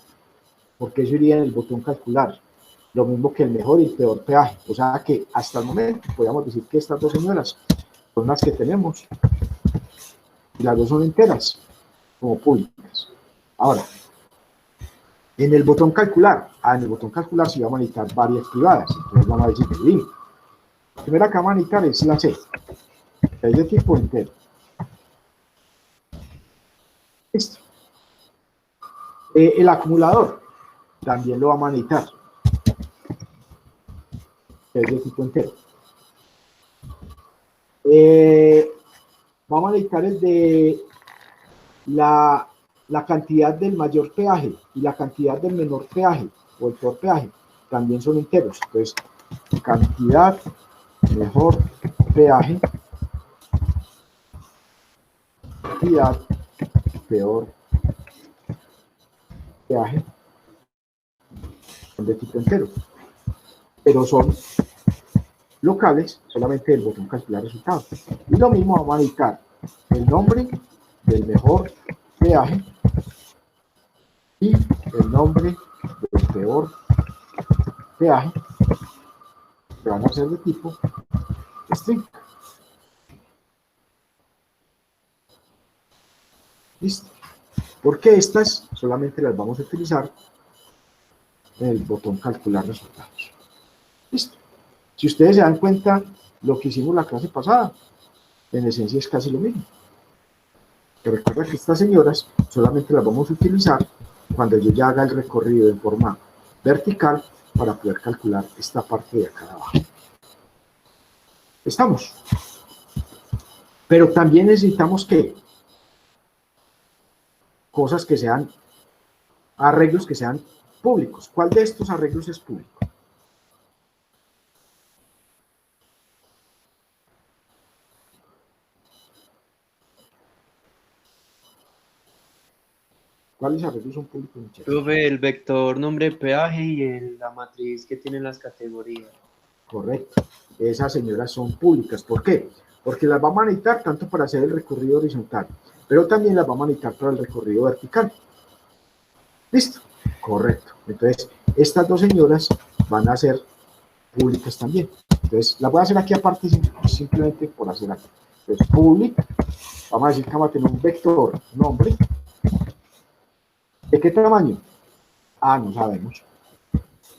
porque eso iría en el botón calcular. Lo mismo que el mejor y el peor peaje. O sea que hasta el momento podríamos decir que estas dos señoras son las que tenemos. Y las dos son enteras, como públicas. Ahora, en el botón calcular, en el botón calcular sí vamos a necesitar varias privadas. Entonces vamos a decir que el la primera que vamos a necesitar es la C, que es de tipo entero. Listo. El acumulador también lo vamos a necesitar, que es de tipo entero. Vamos a necesitar el de la cantidad del mayor peaje y la cantidad del menor peaje o el peor peaje, también son enteros. Entonces, cantidad mejor peaje, cantidad peor peaje, son de tipo entero, pero son locales, solamente el botón calcular resultados. Y lo mismo vamos a necesitar el nombre del mejor peaje y el nombre del peor peaje, que van a ser de tipo string. Listo. Porque estas solamente las vamos a utilizar en el botón calcular resultados. Listo. Si ustedes se dan cuenta, lo que hicimos la clase pasada, en esencia es casi lo mismo. Pero recuerda que estas señoras solamente las vamos a utilizar cuando yo ya haga el recorrido en forma vertical para poder calcular esta parte de acá abajo. ¿Estamos? Pero también necesitamos que cosas que sean, arreglos que sean públicos. ¿Cuál de estos arreglos es público? ¿Cuáles arreglos son públicos, muchachos? Profe, el vector nombre peaje y la matriz que tienen las categorías. Correcto. Esas señoras son públicas. ¿Por qué? Porque las vamos a necesitar tanto para hacer el recorrido horizontal, pero también las vamos a necesitar para el recorrido vertical. ¿Listo? Correcto. Entonces, estas dos señoras van a ser públicas también. Entonces, las voy a hacer aquí aparte simplemente por hacer aquí. Entonces, public, vamos a decir que vamos a tener un vector nombre. ¿De qué tamaño? No sabemos.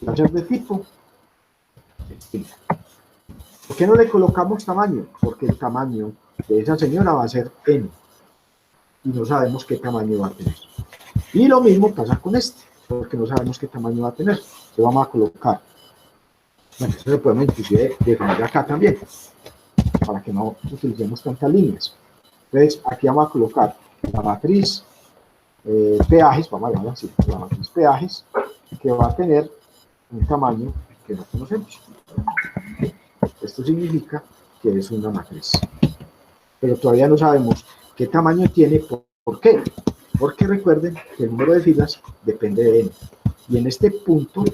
va a ser de tipo string. ¿Por qué no le colocamos tamaño? Porque el tamaño de esa señora va a ser n y no sabemos qué tamaño va a tener. Y lo mismo pasa con este, porque no sabemos qué tamaño va a tener. Entonces vamos a colocar, bueno, eso lo podemos inclusive definir acá también, para que no utilicemos tantas líneas. Entonces aquí vamos a colocar la matriz peajes, vamos a llamarla así, la matriz peajes, que va a tener un tamaño que no conocemos. Esto significa que es una matriz. Pero todavía no sabemos qué tamaño tiene. ¿Por qué? Porque recuerden que el número de filas depende de n. Y en este punto,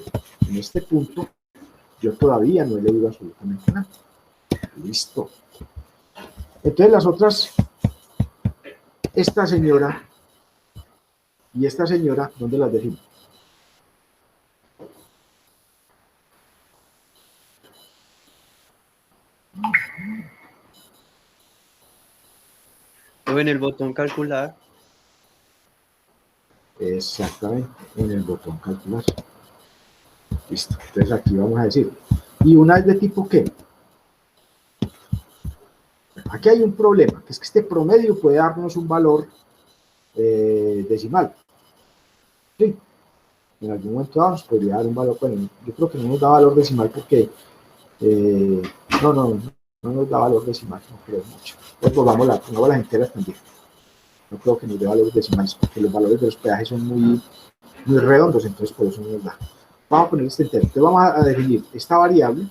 yo todavía no he leído absolutamente nada. Listo. Entonces las otras, esta señora y esta señora, ¿dónde las defino? O en el botón calcular. Exactamente, en el botón calcular. Listo. Entonces aquí vamos a decir. ¿Y una es de tipo qué? Aquí hay un problema, que es que este promedio puede darnos un valor decimal. Sí. En algún momento dado nos podría dar un valor, bueno, yo creo que no nos da valor decimal porque no nos da valor decimal, no creo mucho. Pues pongamos las enteras también. No creo que nos dé valores decimales porque los valores de los peajes son muy redondos, entonces por eso no nos da. Vamos a poner este entero. Entonces vamos a definir esta variable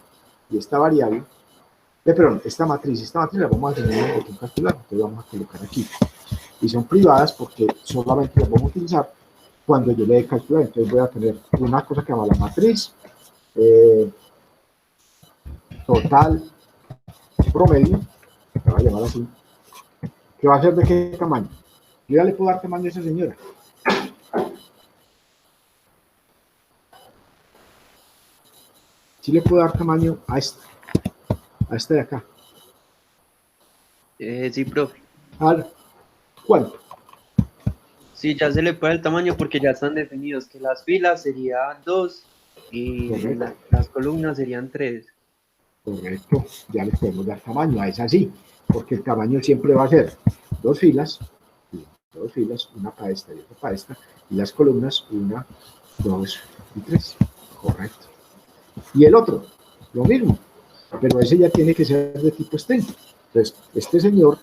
y esta variable, perdón, esta matriz la vamos a definir en el botón calcular, entonces vamos a colocar aquí. Y son privadas porque solamente las vamos a utilizar cuando yo le dé calcular. Entonces voy a tener una cosa que se llama la matriz total promedio, la voy a llamar así, que va a ser de qué tamaño. Yo ya le puedo dar tamaño a esa señora. Sí le puedo dar tamaño a esta de acá. Sí, profe. ¿Cuánto? Sí, ya se le puede el tamaño porque ya están definidos que las filas serían 2 y las columnas serían 3. Correcto, ya le podemos dar tamaño a esa sí, porque el tamaño siempre va a ser dos filas, una para esta y otra para esta, y las columnas 1, 2 y 3. Correcto. Y el otro, lo mismo, pero ese ya tiene que ser de tipo string. Entonces, este señor,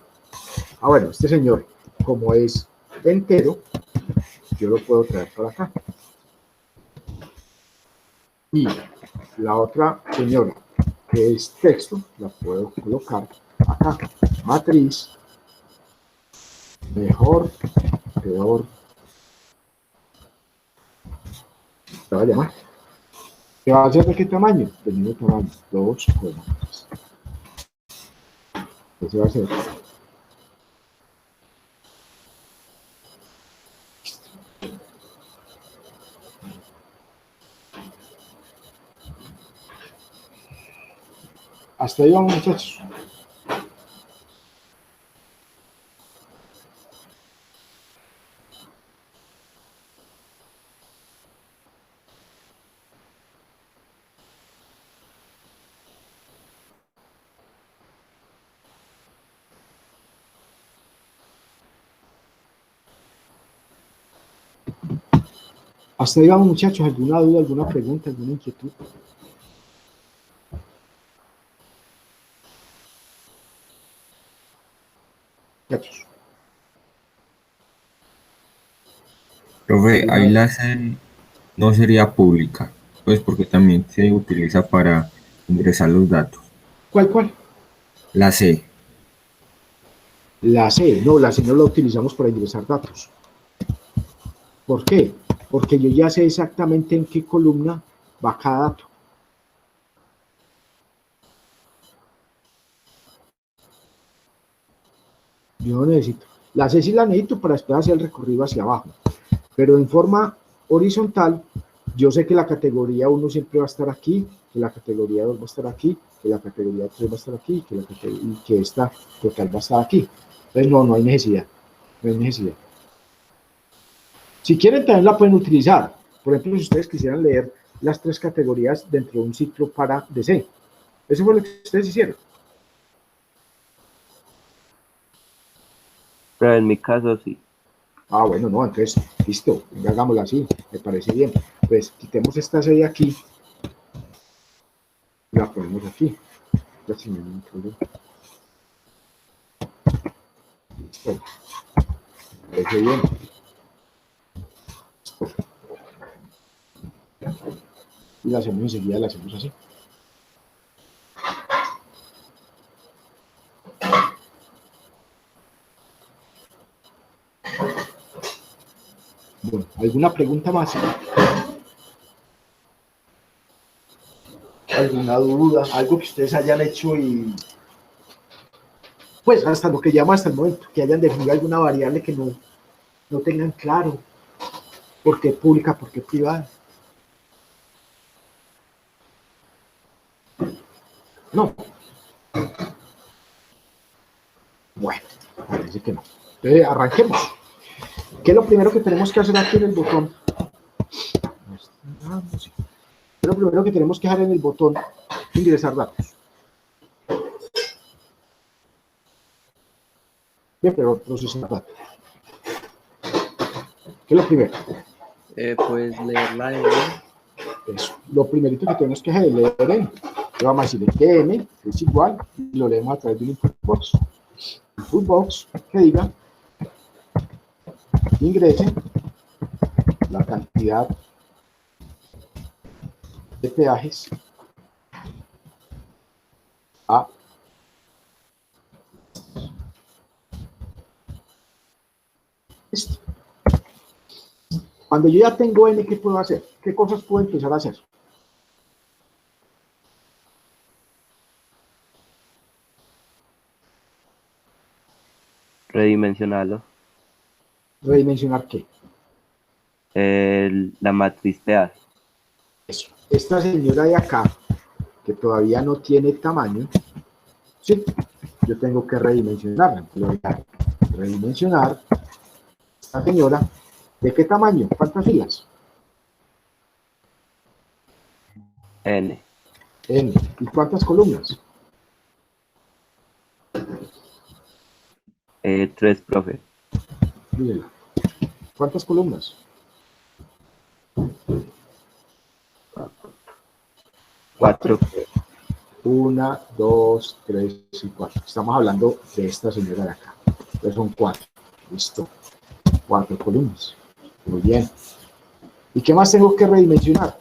como es entero, yo lo puedo traer para acá. Y la otra señora, que es texto, la puedo colocar acá. Matriz, mejor, peor, ¿se va a llamar? ¿Qué va a ser de qué tamaño? Del mismo tamaño, 2,3. Ese va a ser. Hasta ahí vamos, muchachos. Hasta ahí vamos, muchachos. ¿Alguna duda, alguna pregunta, alguna inquietud? Muchachos. Profe, ahí la C no sería pública, pues porque también se utiliza para ingresar los datos. ¿Cuál? La C. La C no la utilizamos para ingresar datos. ¿Por qué? Porque yo ya sé exactamente en qué columna va cada dato. Yo no necesito. La C sí la necesito para después hacer el recorrido hacia abajo. Pero en forma horizontal, yo sé que la categoría 1 siempre va a estar aquí, que la categoría 2 va a estar aquí, que la categoría 3 va a estar aquí, y que esta total va a estar aquí. Entonces no hay necesidad. No hay necesidad. Si quieren también la pueden utilizar. Por ejemplo, si ustedes quisieran leer las tres categorías dentro de un ciclo para DC. Eso fue lo que ustedes hicieron. Pero en mi caso sí. Ah, bueno, no, entonces, listo, venga, hagámoslo así, me parece bien. Pues quitemos esta serie aquí y la ponemos aquí. Ya sin ningún problema. Listo, me parece bien. Y la hacemos enseguida, la hacemos así. Bueno, ¿alguna pregunta más? ¿Alguna duda? Algo que ustedes hayan hecho y pues hasta lo que llama hasta el momento, que hayan definido alguna variable que no tengan claro por qué pública, por qué privada. No. Bueno, parece que no. Entonces, arranquemos. ¿Qué es lo primero que tenemos que hacer aquí en el botón? ¿Qué es lo primero que tenemos que hacer en el botón? Ingresar datos. Bien, pero procesar datos. ¿Qué es lo primero? Pues leer la N. Eso. Lo primerito que tenemos que hacer es leer N. Le vamos a decir que N es igual y lo leemos a través de un input box. Input box que diga ingrese la cantidad de peajes a esto. Cuando yo ya tengo N, ¿qué puedo hacer? ¿Qué cosas puedo empezar a hacer? Redimensionarlo. ¿Redimensionar qué? La matriz PA. Eso. Esta señora de acá, que todavía no tiene tamaño, sí, yo tengo que redimensionarla. Entonces voy a redimensionar esta señora. ¿De qué tamaño? ¿Cuántas filas? N. N. ¿Y cuántas columnas? 3, profe. Mírenla. ¿Cuántas columnas? 4. 1, 2, 3 y 4. Estamos hablando de esta señora de acá. Entonces son 4. Listo. 4 columnas. Muy bien. ¿Y qué más tengo que redimensionar?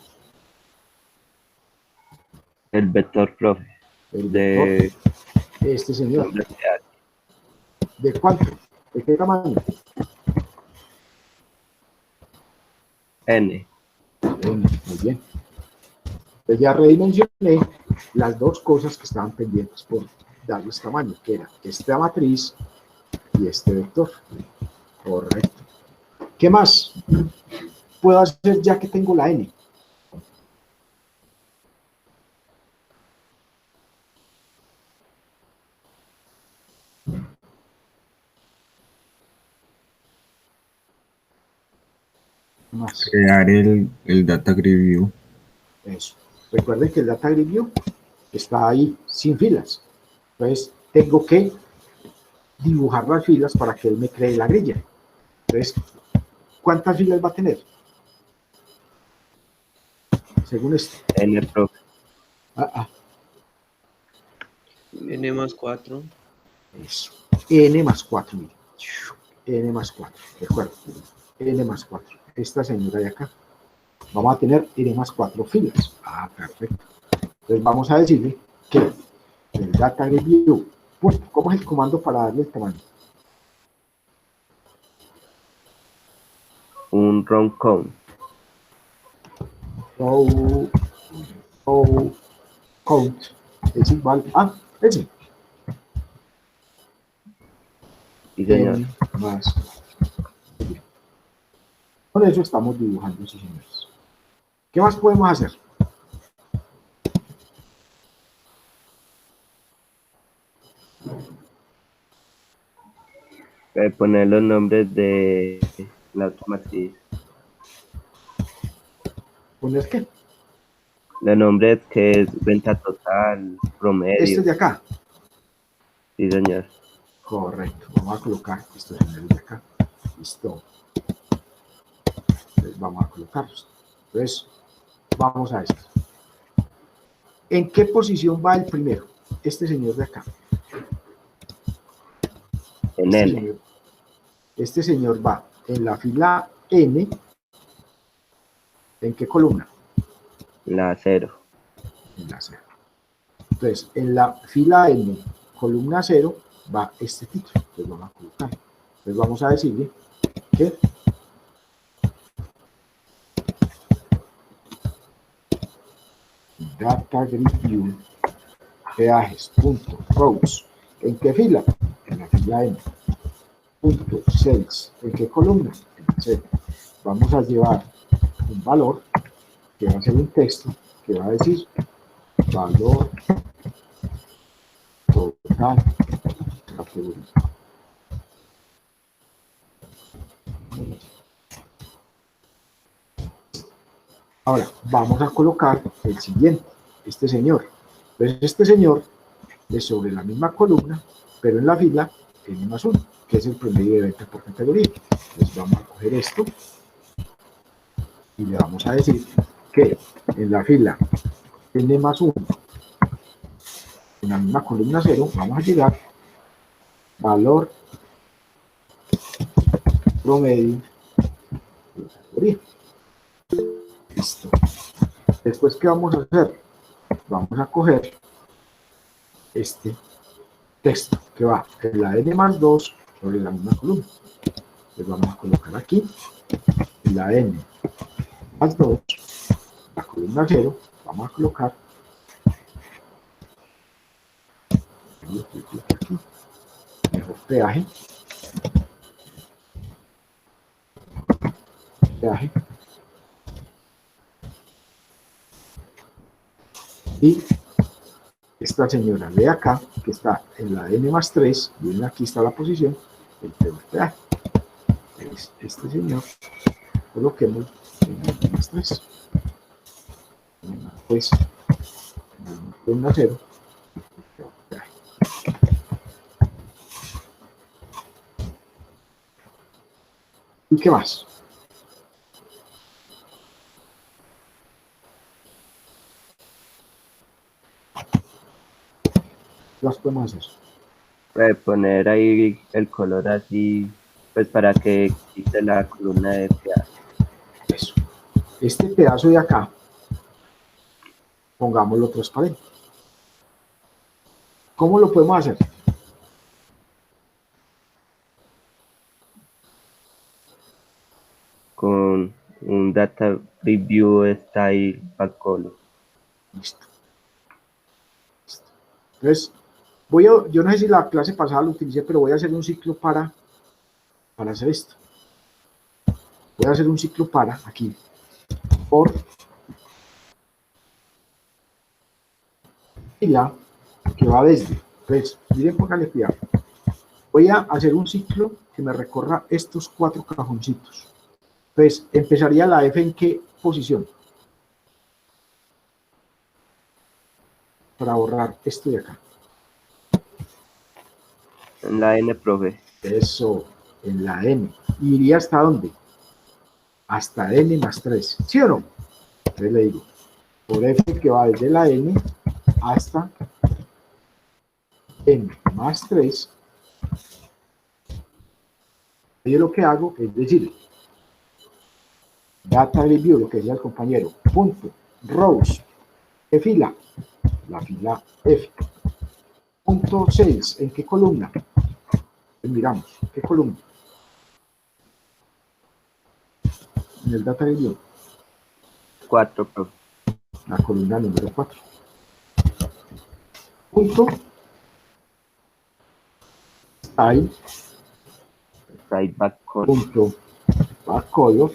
El vector, profe. El De vector. Este señor. nombre PA. ¿De cuánto? ¿De qué tamaño? N. Muy bien. Entonces ya redimensioné las dos cosas que estaban pendientes por darles tamaño, que era esta matriz y este vector. Correcto. ¿Qué más puedo hacer ya que tengo la N? Más. Crear el Data Grid View. Eso. Recuerden que el Data Grid View está ahí sin filas. Entonces tengo que dibujar las filas para que él me cree la grilla. Entonces, ¿cuántas filas va a tener? Según esto. N, profe. N más 4. Eso. N más 4, mire. N más 4. Recuerda. N más 4. Esta señora de acá. Vamos a tener N más 4 filas. Ah, perfecto. Entonces vamos a decirle que el Data Grid View, pues, ¿cómo es el comando para darle el tamaño? Un round count. Row count es igual a ese. Sí, señor. N más 4. Bien. Con eso estamos dibujando, sí, señores. ¿Qué más podemos hacer? Poner los nombres de la otra matriz. ¿Poner qué? Le nombre que es venta total, promedio. Este de acá. Sí, señor. Correcto. Vamos a colocar estos señores de acá. Listo. Entonces vamos a colocarlos. Entonces, vamos a esto. ¿En qué posición va el primero? Este señor de acá. En L. Este señor va en la fila N. ¿En qué columna? La 0. En la 0. Entonces, en la fila N, columna 0, va este título. Entonces vamos a colocar. Entonces vamos a decirle que Data Grid View peajes.rows. ¿En qué fila? En la fila N. Punto 6. ¿En qué columna? En la 0. Vamos a llevar un valor que va a ser un texto que va a decir valor total categoría. Ahora vamos a colocar el siguiente, este señor. Entonces este señor es sobre la misma columna, pero en la fila N+1, que es el promedio de venta por categoría. Entonces vamos a coger esto y le vamos a decir que en la fila N+1, en la misma columna 0, vamos a llegar valor promedio de categoría. Listo. Después, ¿qué vamos a hacer? Vamos a coger este texto que va en la N+2 sobre la misma columna. Entonces vamos a colocar aquí en la N+2, la columna 0, vamos a colocar aquí, mejor peaje, y esta señora de acá, que está en la N+3, y aquí está la posición, el peor peaje. Este señor, coloquemos en la N+3. Pues, en la 0, ¿y qué más? Las podemos hacer. Puede poner ahí el color así, pues para que quite la columna de peaje. Eso. Este pedazo de acá, pongámoslo transparente. ¿Cómo lo podemos hacer? Con un data preview style backcolor. Listo. Entonces, yo no sé si la clase pasada lo utilicé, pero voy a hacer un ciclo para hacer esto. Voy a hacer un ciclo para, aquí, por fila que va desde. Entonces, miren, pónganle cuidado. Voy a hacer un ciclo que me recorra estos 4 cajoncitos. Entonces, empezaría la F en qué posición. Para borrar esto de acá. En la N, profe. Eso, en la N. ¿Y iría hasta dónde? Hasta N+3. ¿Sí o no? Entonces le digo, por F que va desde la N hasta N+3. Yo lo que hago es decir, data review, lo que decía el compañero, punto, rows, ¿qué fila? La fila F. Punto 6, ¿en qué columna? Pues miramos, ¿qué columna? En el data review. 4, profe. La columna número 4. Punto. Style. Style backcolor. Punto. Backcolor.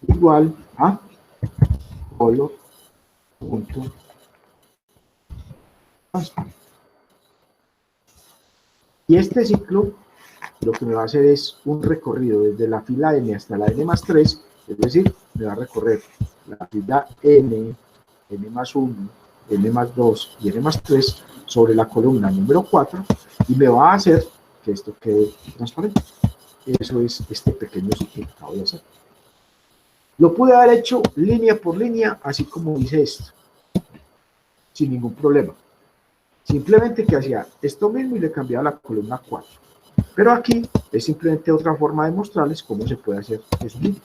Igual a color. Punto. Transparent. Y este ciclo lo que me va a hacer es un recorrido desde la fila N hasta la N+3, es decir, me va a recorrer la fila N, n más 1, n más 2 y n más 3 sobre la columna número 4 y me va a hacer que esto quede transparente. Eso es este pequeño ciclo que acabo de hacer. Lo pude haber hecho línea por línea, así como hice esto, sin ningún problema. Simplemente que hacía esto mismo y le cambiaba la columna 4. Pero aquí es simplemente otra forma de mostrarles cómo se puede hacer eso mismo.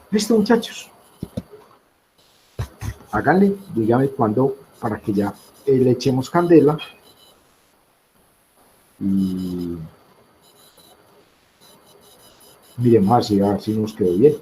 Listo, muchachos. Háganle, díganme cuándo, para que ya le echemos candela. Y miremos a ver si nos quedó bien.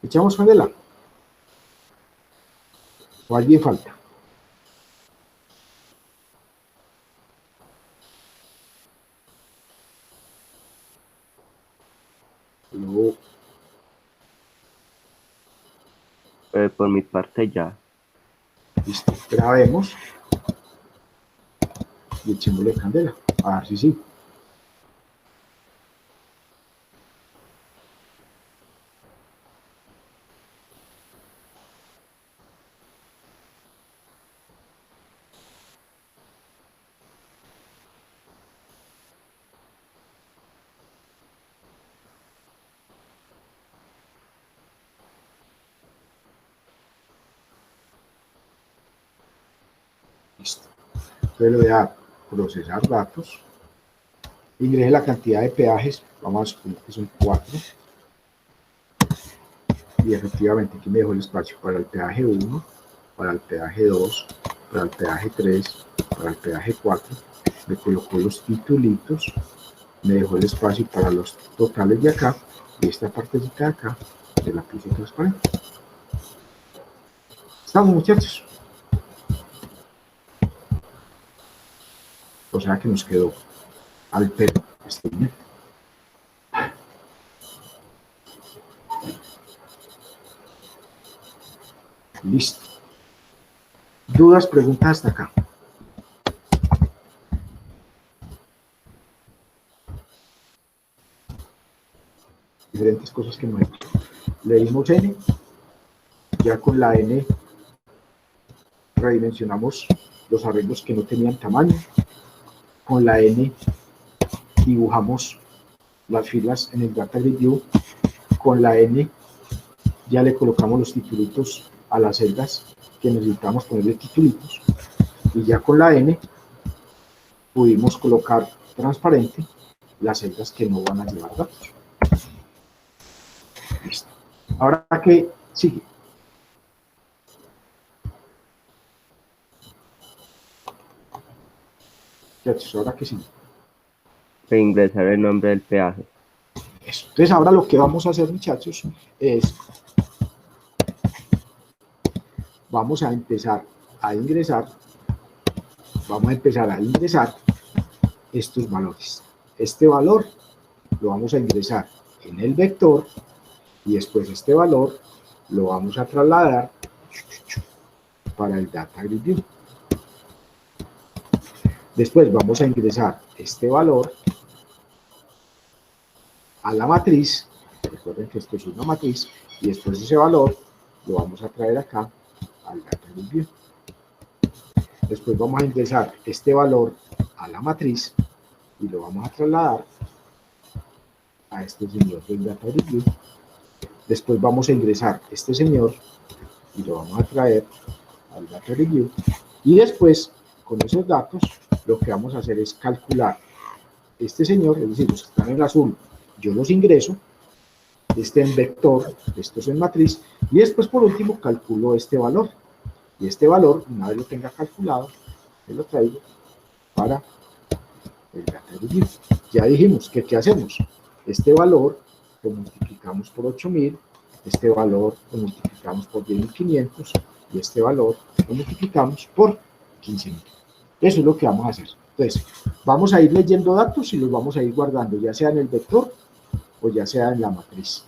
¿Echamos candela? ¿O alguien falta? Luego, Por mi parte ya. listo, grabemos y echémosle candela. A ver si sí. Listo. Entonces le voy a procesar datos. Ingrese la cantidad de peajes. Vamos a suponer que son 4. Y efectivamente aquí me dejo el espacio para el peaje 1, para el peaje 2, para el peaje 3, para el peaje 4. Me colocó los titulitos. Me dejó el espacio para los totales de acá. Y esta partecita de acá se la puse transparente. ¿Estamos, muchachos? O sea que nos quedó al perro este bien. Listo. ¿Dudas, preguntas hasta acá? Diferentes cosas que no hay. Le dimos n. Ya con la n redimensionamos los arreglos que no tenían tamaño. Con la n dibujamos las filas en el Data Grid View. Con la n ya le colocamos los titulitos a las celdas que necesitamos ponerle titulitos. Y ya con la n pudimos colocar transparente las celdas que no van a llevar datos. Listo. Ahora, ¿qué sigue? Ahora que sí. Ingresar el nombre del peaje. Eso. Entonces ahora lo que vamos a hacer, muchachos, es vamos a empezar a ingresar estos valores. Este valor lo vamos a ingresar en el vector y después este valor lo vamos a trasladar para el Data Grid View. Después vamos a ingresar este valor a la matriz. Recuerden que esto es una matriz. Y después ese valor lo vamos a traer acá al Data Grid View. Después vamos a ingresar este valor a la matriz y lo vamos a trasladar a este señor del Data Grid View. Después vamos a ingresar este señor y lo vamos a traer al Data Grid View. Y después, con esos datos, lo que vamos a hacer es calcular este señor, es decir, los que están en azul, yo los ingreso, este en vector, estos en matriz, y después por último calculo este valor. Y este valor, una vez lo tenga calculado, me lo traigo para el Data Grid View. Ya dijimos que ¿qué hacemos? Este valor lo multiplicamos por 8000, este valor lo multiplicamos por 10.500 y este valor lo multiplicamos por 15.000. Eso es lo que vamos a hacer. Entonces, vamos a ir leyendo datos y los vamos a ir guardando, ya sea en el vector o ya sea en la matriz.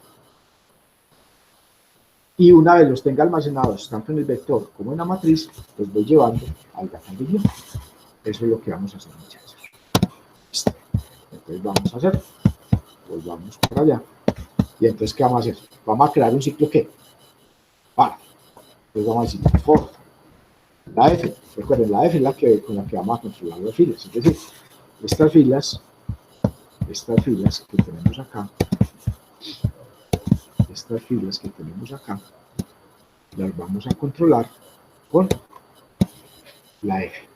Y una vez los tenga almacenados, tanto en el vector como en la matriz, los voy llevando al data engineer. Eso es lo que vamos a hacer, muchachos. Entonces vamos a hacer, pues vamos para allá. Y entonces, ¿qué vamos a hacer? Vamos a crear un ciclo ¿qué? Para. Entonces vamos a decir, for. La F, recuerden, la F es la que, con la que vamos a controlar las filas. Es decir, estas filas que tenemos acá, las vamos a controlar con la F.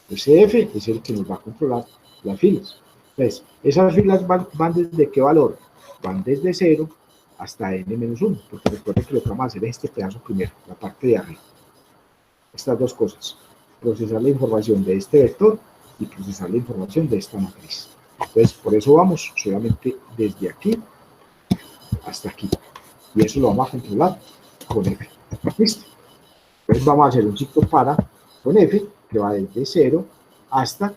Ese F es el que nos va a controlar las filas. Entonces, esas filas van desde qué valor? Van desde 0 hasta n-1, porque recuerden que lo que vamos a hacer es este pedazo primero, la parte de arriba. Estas dos cosas, procesar la información de este vector y procesar la información de esta matriz. Entonces, por eso vamos solamente desde aquí hasta aquí. Y eso lo vamos a controlar con F. ¿Listo? Entonces vamos a hacer un ciclo para con F, que va desde 0 hasta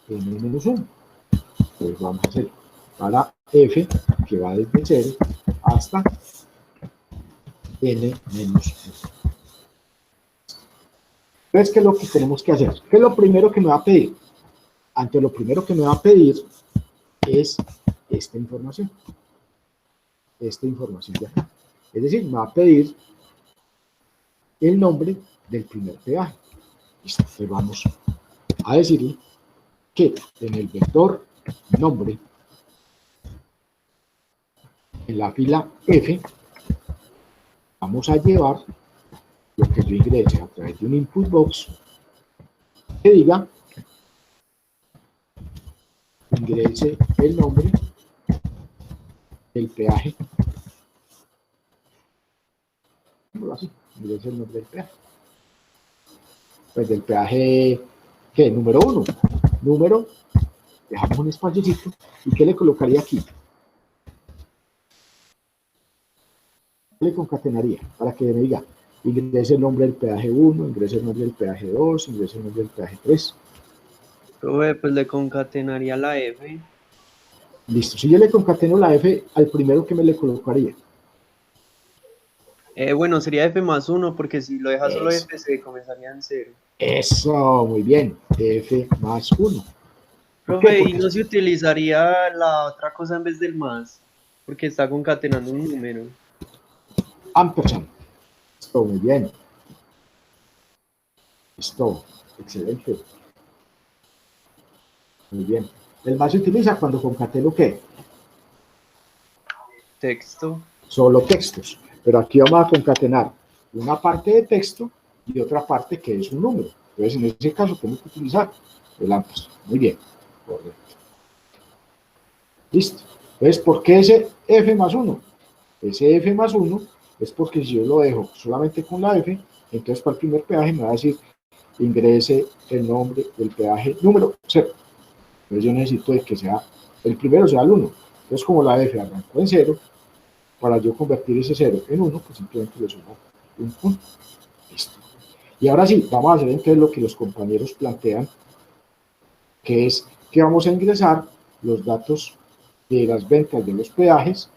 n-1. Entonces vamos a hacer para F, que va desde 0 hasta n-1. Entonces, ¿qué es lo que tenemos que hacer? ¿Qué es lo primero que me va a pedir? Ante lo primero que me va a pedir es esta información. Esta información de acá. Es decir, me va a pedir el nombre del primer peaje. Listo. Entonces vamos a decirle que en el vector nombre, en la fila F, vamos a llevar lo que yo ingrese a través de un input box que diga ingrese el nombre del peaje. Así, ingrese el nombre del peaje. Pues del peaje, ¿qué? Número 1. Número, dejamos un espaciocito. ¿Y qué le colocaría aquí? Le concatenaría para que me diga ingrese el nombre del peaje 1, ingrese el nombre del peaje 2, ingrese el nombre del peaje 3. Pues le concatenaría la F. Listo, si yo le concateno la F, al primero que me le colocaría. Bueno, sería F más 1, porque si lo deja solo F, se comenzaría en 0. Eso, muy bien, F más 1. Profe, ¿y no se utilizaría la otra cosa en vez del más? Porque está concatenando un número. Ampersand. Listo, muy bien. Listo, excelente. Muy bien. El más se utiliza cuando concateno ¿qué? Texto. Solo textos. Pero aquí vamos a concatenar una parte de texto y otra parte que es un número. Entonces, en ese caso, tenemos que utilizar el ampersand. Muy bien. Correcto. Listo. Entonces, ¿por qué ese F más 1? Ese F más 1 es porque si yo lo dejo solamente con la F, entonces para el primer peaje me va a decir ingrese el nombre del peaje número 0. Entonces yo necesito que sea el primero sea el 1. Entonces como la F arrancó en 0, para yo convertir ese 0 en 1, pues simplemente le sumo un 1. Listo. Y ahora sí, vamos a hacer entonces lo que los compañeros plantean, que es que vamos a ingresar los datos de las ventas de los peajes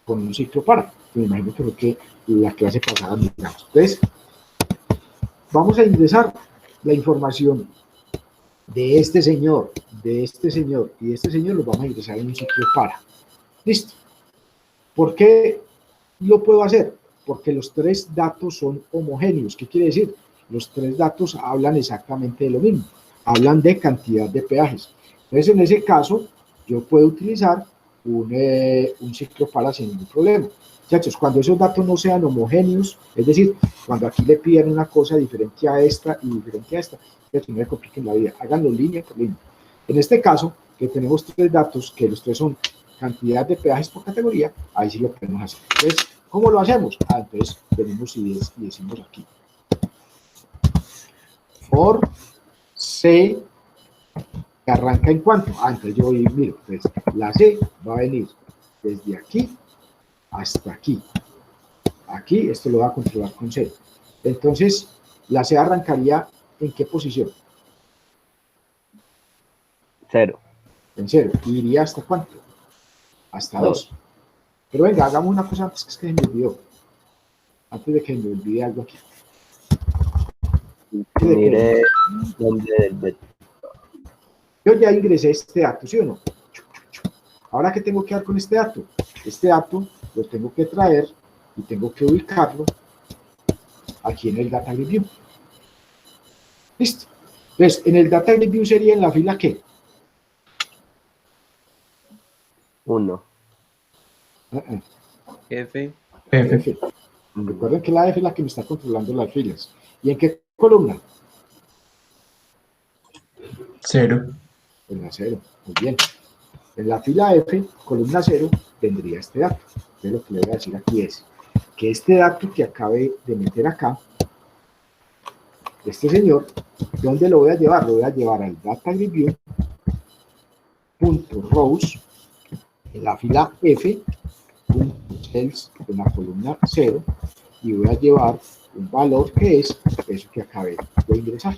con un ciclo para. Me imagino que fue que la clase pasada miramos. Entonces, vamos a ingresar la información de este señor y de este señor los vamos a ingresar en un ciclo para. Listo. ¿Por qué lo puedo hacer? Porque los tres datos son homogéneos. ¿Qué quiere decir? Los tres datos hablan exactamente de lo mismo. Hablan de cantidad de peajes. Entonces, en ese caso, yo puedo utilizar un ciclo para sin ningún problema. Muchachos, cuando esos datos no sean homogéneos, es decir, cuando aquí le piden una cosa diferente a esta y diferente a esta, entonces no me compliquen la vida, háganlo línea por línea. En este caso, que tenemos tres datos, que los tres son cantidad de peajes por categoría, ahí sí lo podemos hacer. Entonces, ¿cómo lo hacemos? Entonces, venimos y decimos aquí. For C, que arranca en cuánto. Entonces yo voy y miro. Entonces, la C va a venir desde aquí hasta aquí. Aquí esto lo va a controlar con C. Entonces, la C arrancaría ¿en qué posición? 0. En 0. ¿Y iría hasta cuánto? Hasta 2. Pero venga, hagamos una cosa antes que se me olvidó. Antes de que me olvide algo aquí. Mire dónde Yo ya ingresé este dato, ¿sí o no? Ahora, ¿qué tengo que hacer con este dato? Este dato lo tengo que traer y tengo que ubicarlo aquí en el Data Grid View. Listo. Entonces, en el Data Grid View sería en la fila ¿qué? 1. F. F. Recuerden que la F es la que me está controlando las filas. ¿Y en qué columna? 0. En la 0. Muy bien. En la fila F, columna 0, tendría este dato. Entonces lo que le voy a decir aquí es que este dato que acabé de meter acá, este señor, ¿dónde lo voy a llevar? Lo voy a llevar al Data Grid View, punto rows, en la fila F, punto cells, en la columna 0, y voy a llevar un valor que es eso que acabé de ingresar.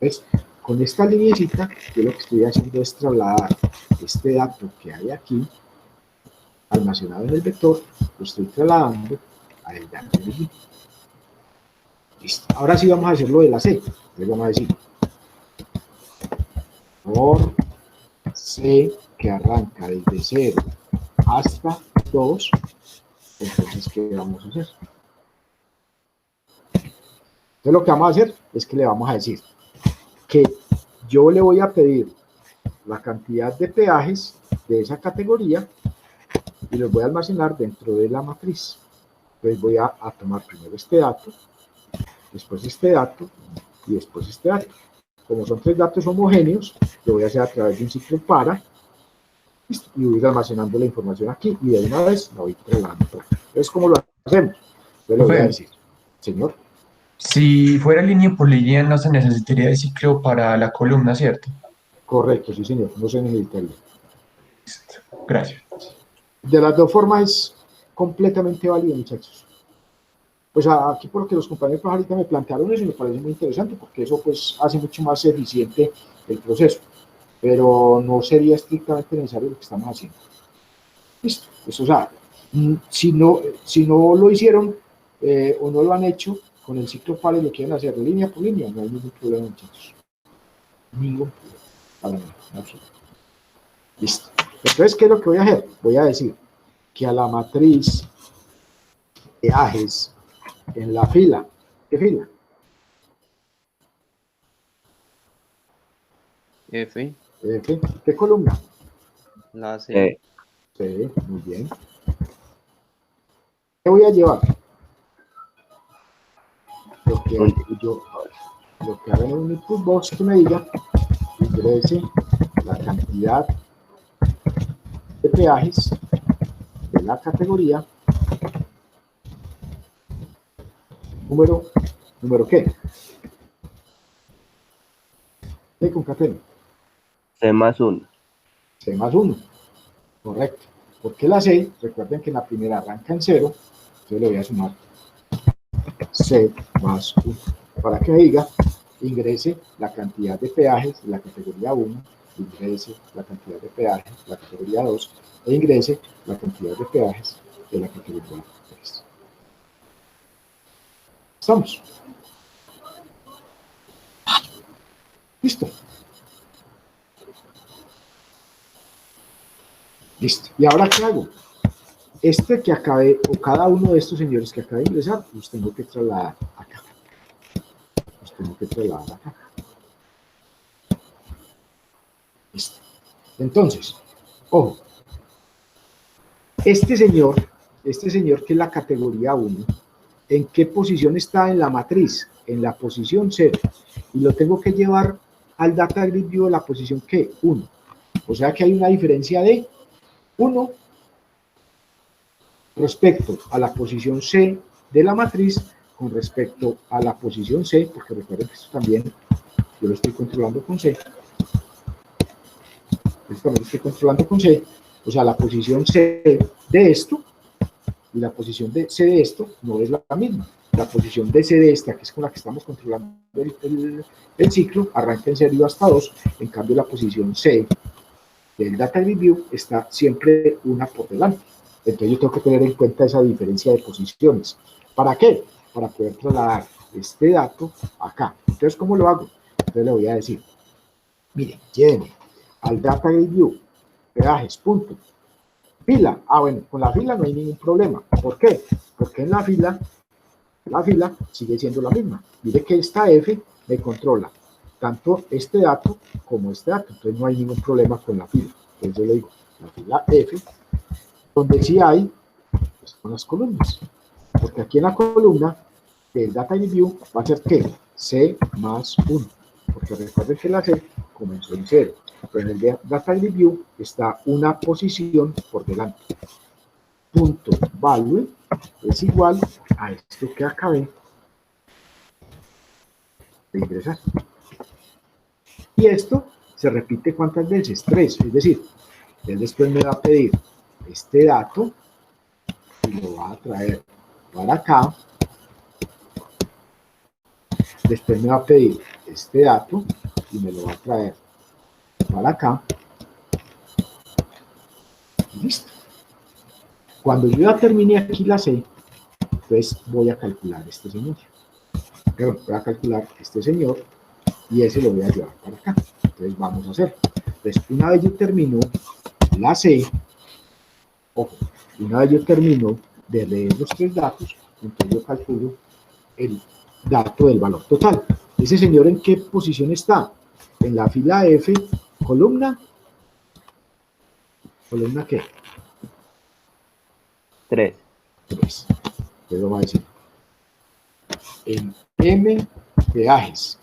Entonces, con esta lineecita, yo lo que estoy haciendo es trasladar este dato que hay aquí, almacenado en el vector, lo estoy trasladando al Data Grid View. Listo. Ahora sí vamos a hacer lo de la C. Entonces vamos a decir por C que arranca desde 0 hasta 2. Entonces, ¿qué vamos a hacer? Entonces lo que vamos a hacer es que le vamos a decir que yo le voy a pedir la cantidad de peajes de esa categoría y los voy a almacenar dentro de la matriz. Entonces voy a tomar primero este dato, después este dato y después este dato. Como son 3 datos homogéneos, lo voy a hacer a través de un ciclo para y voy a ir almacenando la información aquí y de una vez la voy trasladando. Entonces, ¿cómo lo hacemos? Yo le voy a decir, señor. Si fuera línea por línea, no se necesitaría de ciclo para la columna, ¿cierto? Correcto, sí, señor, no se necesitaría. Gracias. De las dos formas es completamente válido, muchachos. Pues aquí por lo que los compañeros ahorita me plantearon eso y me parece muy interesante porque eso pues hace mucho más eficiente el proceso, pero no sería estrictamente necesario lo que estamos haciendo. Listo, pues, o sea, si no lo hicieron o no lo han hecho con el ciclo para y lo quieren hacer de línea por línea, no hay ningún problema, muchachos. Ningún problema, para nada, absoluto. Listo. Entonces, ¿qué es lo que voy a hacer? Voy a decir que a la matriz peajes en la fila, ¿qué fila? F. F, ¿qué columna? La C. C, muy bien. ¿Qué voy a llevar? Lo que haga en un input box que me diga, ingrese la cantidad de peajes de la categoría ¿número qué? ¿Qué concatena? C más 1. C más 1, correcto. Porque la C, recuerden que la primera arranca en 0, entonces le voy a sumar C más 1, para que diga, ingrese la cantidad de peajes de la categoría 1, ingrese la cantidad de peajes de la categoría 2, e ingrese la cantidad de peajes de la categoría 3. ¿Estamos? ¿Listo? Listo. ¿Y ahora qué hago? Este que acabé, o cada uno de estos señores que acabé de ingresar, los tengo que trasladar acá. Los tengo que trasladar acá. Listo. Entonces, ojo. Este señor que es la categoría 1, ¿en qué posición está en la matriz? En la posición 0. Y lo tengo que llevar al Data Grid View de la posición ¿qué? 1. O sea que hay una diferencia de 1 respecto a la posición C de la matriz con respecto a la posición C, porque recuerden que esto también yo lo estoy controlando con C. Esto también lo estoy controlando con C. O sea, la posición C de esto y la posición de C de esto no es la misma. La posición de C de esta, que es con la que estamos controlando el ciclo, arranca en 0 hasta 2, en cambio la posición C del Data Grid View está siempre una por delante. Entonces yo tengo que tener en cuenta esa diferencia de posiciones. ¿Para qué? Para poder trasladar este dato acá. Entonces, ¿cómo lo hago? Entonces le voy a decir, mire, lléveme al Data Grid View, peajes, punto. Fila. Ah, bueno, con la fila no hay ningún problema. ¿Por qué? Porque en la fila sigue siendo la misma. Mire que esta F me controla tanto este dato como este dato. Entonces no hay ningún problema con la fila. Entonces yo le digo, la fila F, donde sí hay, pues, con las columnas. Porque aquí en la columna, el Data View va a ser ¿qué? C más 1. Porque recuerden que la C comenzó en 0. Pero en el Data View está una posición por delante. Punto value es igual a esto que acabé de ingresar. Y esto se repite ¿cuántas veces? 3. Es decir, él después me va a pedir este dato y lo va a traer para acá. Después me va a pedir este dato y me lo va a traer para acá. Y listo. Cuando yo ya termine aquí la C, entonces voy a calcular este señor. Pero voy a calcular este señor y ese lo voy a llevar para acá. Entonces vamos a hacer. Entonces una vez yo termino la C, ojo, una vez yo termino de leer los 3 datos, entonces yo calculo el dato del valor total. Ese señor, ¿en qué posición está? En la fila F, columna. ¿Columna qué? 3. 3. Entonces vamos a decir, en M peajes,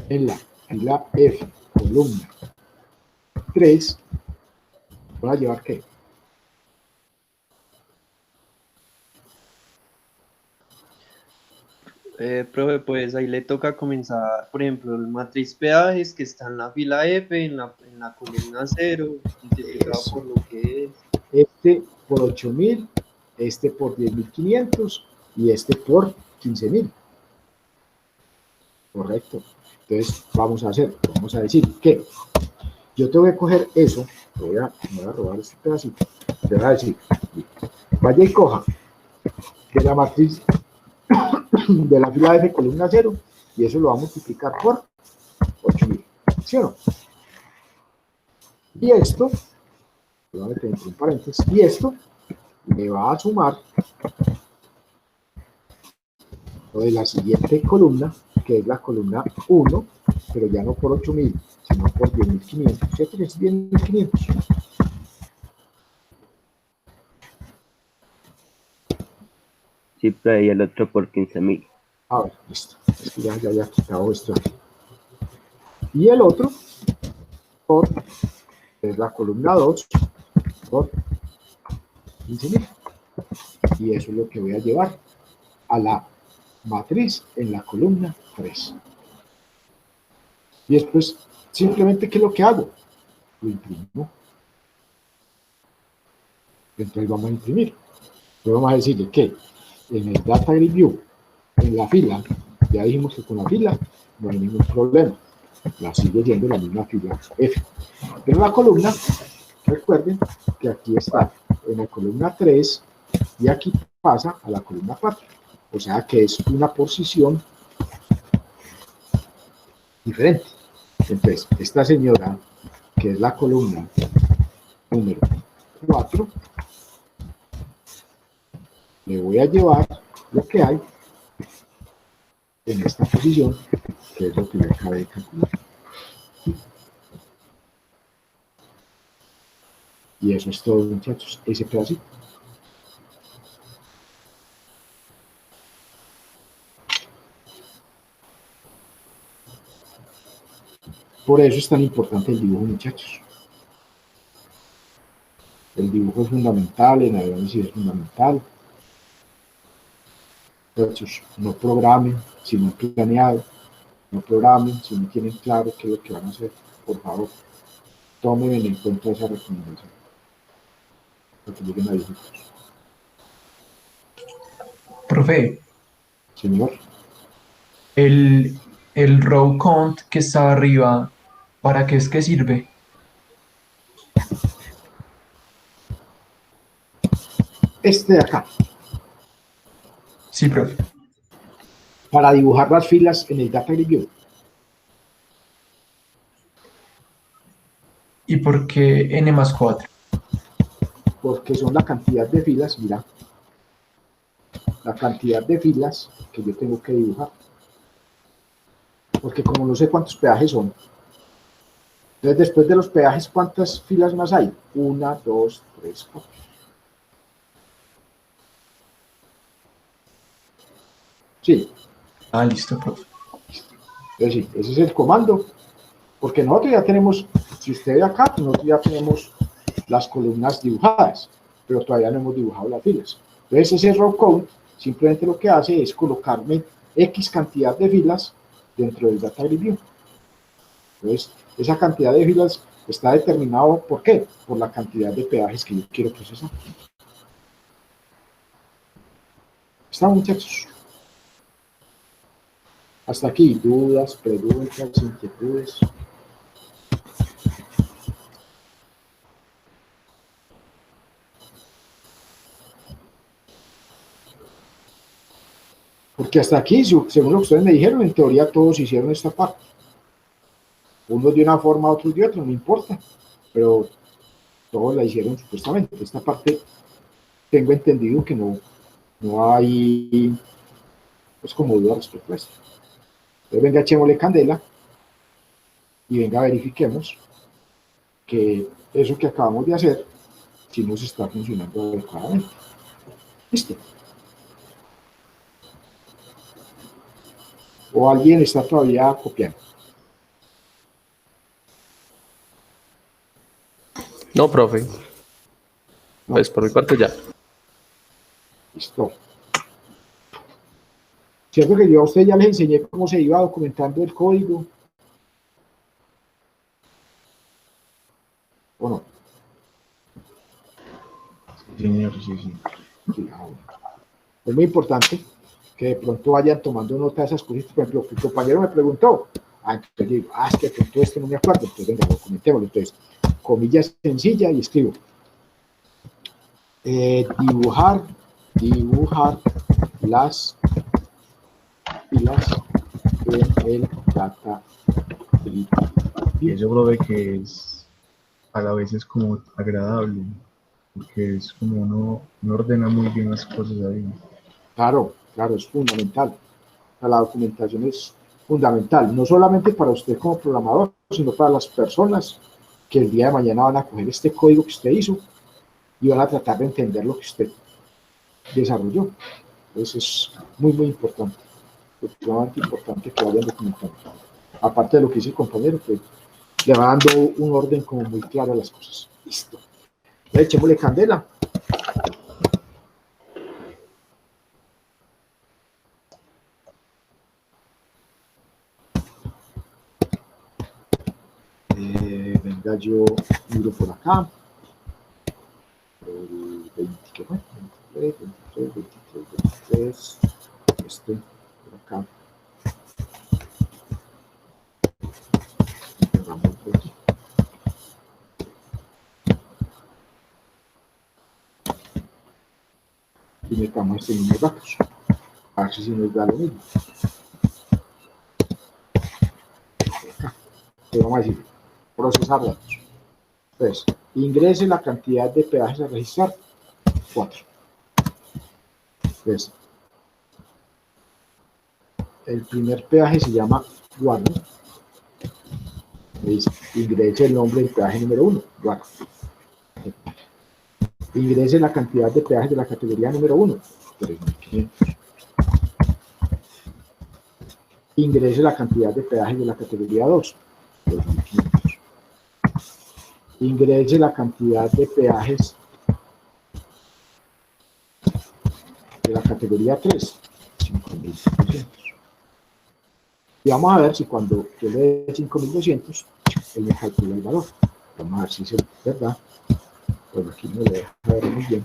en la fila F, columna 3, voy a llevar ¿qué? Profe, pues ahí le toca comenzar, por ejemplo, el matriz peajes que está en la fila F, en la columna 0, multiplicado Eso. por lo que es. Este por 8.000, este por 10.500 y este por 15.000. Correcto. Entonces, vamos a decir que yo tengo que coger eso, me voy a robar este pedacito, te voy a decir, vaya y coja de la matriz de la fila F columna 0 y eso lo va a multiplicar por 8.000, ¿sí o no? Y esto, lo voy a meter entre un paréntesis, y esto me va a sumar lo de la siguiente columna, que es la columna 1, pero ya no por 8.000, sino por 10.500, ¿cierto que es 10.500? Sí, profe, y el otro por 15.000. A ver, listo, es que ya había quitado esto aquí. Y el otro, por, es la columna 2, por 15.000. Y eso es lo que voy a llevar a la matriz en la columna 3. Y después, simplemente, ¿qué es lo que hago? Lo imprimo. Entonces vamos a imprimir. Entonces vamos a decirle que en el Data Grid View, en la fila, ya dijimos que con la fila no hay ningún problema. La sigue yendo la misma fila F. Pero la columna, recuerden que aquí está en la columna 3 y aquí pasa a la columna 4. O sea que es una posición diferente. Entonces, esta señora, que es la columna número 4, le voy a llevar lo que hay en esta posición, que es lo que le acabé de calcular. Y eso es todo, muchachos, ese pedacito. Por eso es tan importante el dibujo, muchachos. El dibujo es fundamental, el análisis es fundamental. Muchachos, no programen si no han planeado, no programen si no tienen claro qué es lo que van a hacer. Por favor, tomen en cuenta esa recomendación para que lleguen a disfrutar. Profe, Señor, el, el row count que está arriba, ¿para qué es que sirve? este de acá, Sí, profe. para dibujar las filas en el Data Grid View. ¿Y por qué n+4? Porque son la cantidad de filas, mira, la cantidad de filas que yo tengo que dibujar. Porque como no sé cuántos peajes son, entonces después de los peajes, ¿cuántas filas más hay? 1, 2, 3, 4. Sí, Ah, listo, profe. entonces sí, ese es el comando, porque nosotros ya tenemos, si usted ve acá, nosotros ya tenemos las columnas dibujadas, pero todavía no hemos dibujado las filas. Entonces ese row count simplemente lo que hace es colocarme X cantidad de filas dentro del Data Grid View. Entonces, esa cantidad de filas está determinado, ¿por qué? Por la cantidad de peajes que yo quiero procesar. ¿Está, muchachos? Hasta aquí, dudas, preguntas, inquietudes. Porque hasta aquí, según lo que ustedes me dijeron, en teoría todos hicieron esta parte. Unos de una forma, otros de otra, no importa. Pero todos la hicieron supuestamente. Esta parte tengo entendido que no hay, pues como duda respecto a esto. Entonces venga, echémosle candela y venga, verifiquemos que eso que acabamos de hacer, si nos está funcionando adecuadamente. Listo. O alguien está todavía copiando. No, profe. No. Pues por mi parte ya. Listo. Cierto que yo a usted ya les enseñé cómo se iba documentando el código. ¿O no? Sí, señor, sí, sí. Sí, bueno. Es muy importante que de pronto vayan tomando nota de esas cositas. Por ejemplo, el compañero me preguntó, entonces digo, es que de pronto esto no me acuerdo, entonces venga, documentémoslo. Entonces, comilla sencilla y escribo. Dibujar las filas en el Data Grid. Y eso, profe, que es a la vez es como agradable, porque es como uno ordena muy bien las cosas ahí. Claro, claro, es fundamental. La documentación es fundamental, no solamente para usted como programador, sino para las personas que el día de mañana van a coger este código que usted hizo y van a tratar de entender lo que usted desarrolló. Eso es muy, muy importante. Extremadamente importante que vayan documentando. Aparte de lo que dice el compañero, que le va dando un orden como muy claro a las cosas. Listo. Ya echémosle candela. Venga, yo miro por acá. El 20, ¿qué fue? 23. Este, por acá. Cerramos por aquí. Y metamos este mismo datos. A ver si nos da lo mismo. Acá. Entonces vamos a decir, procesar datos. Entonces, ingrese la cantidad de peajes a registrar, 4. Entonces, el primer peaje se llama Guarne. Ingrese el nombre del peaje número 1, Guarne. Ingrese la cantidad de peajes de la categoría número 1, 3.500. Ingrese la cantidad de peajes de la categoría 2, 2.500. Ingrese la cantidad de peajes de la categoría 3, 5.200. Y vamos a ver si cuando yo le dé 5.200, él me calcula el valor. Vamos a ver si es verdad. Bueno, aquí me lo deja ver muy bien.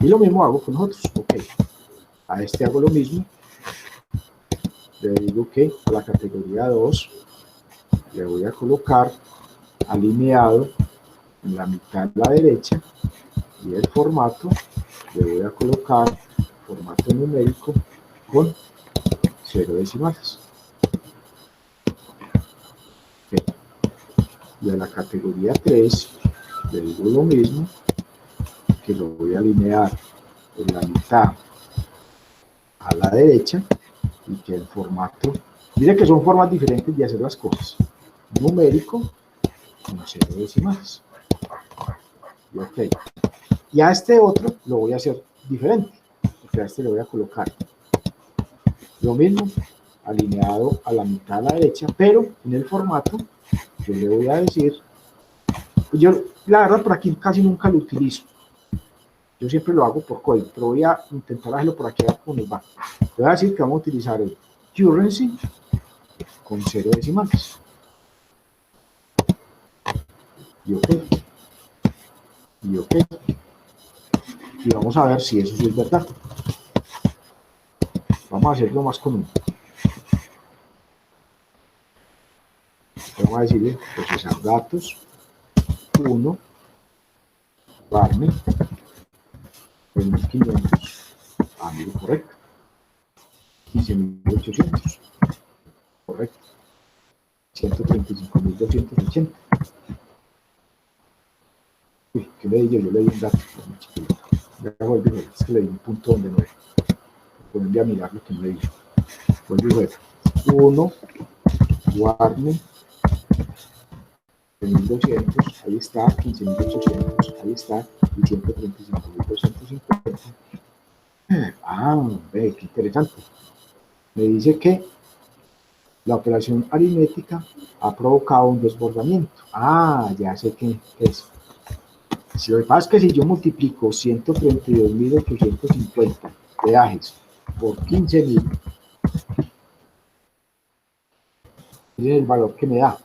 Y lo mismo hago con nosotros. Ok, a este hago lo mismo. Le digo que a la categoría 2 le voy a colocar alineado en la mitad de la derecha, y el formato le voy a colocar formato numérico con 0 decimales. Okay. Y a la categoría 3 le digo lo mismo, que lo voy a alinear en la mitad a la derecha, y que el formato, mire que son formas diferentes de hacer las cosas, numérico con 0 decimales. Y ok, y a este otro lo voy a hacer diferente, porque a este le voy a colocar lo mismo, alineado a la mitad a la derecha, pero en el formato yo le voy a decir, yo la verdad por aquí casi nunca lo utilizo, yo siempre lo hago por código, pero voy a intentar hacerlo por aquí a ver cómo nos va. Le voy a decir que vamos a utilizar el currency con 0 decimales. Y ok. Y ok. Y vamos a ver si eso sí es verdad. Vamos a hacerlo más común. Vamos a decirle procesar datos 1 barme 1500. Mire, correcto. 15.800. Correcto. 135.280. Uy, ¿qué le di yo? Yo le di un dato. Ya vuelvo y es que le di un punto donde no era. Vuelve a mirar lo que me dijo. Vuelvo y juego. 1 guarne 1200, ahí está, 15.800, ahí está, y 135.250. Ve, qué interesante. Me dice que la operación aritmética ha provocado un desbordamiento. Ya sé qué es. Si lo que pasa es que si yo multiplico 132.850 peajes por 15.000, es el valor que me da.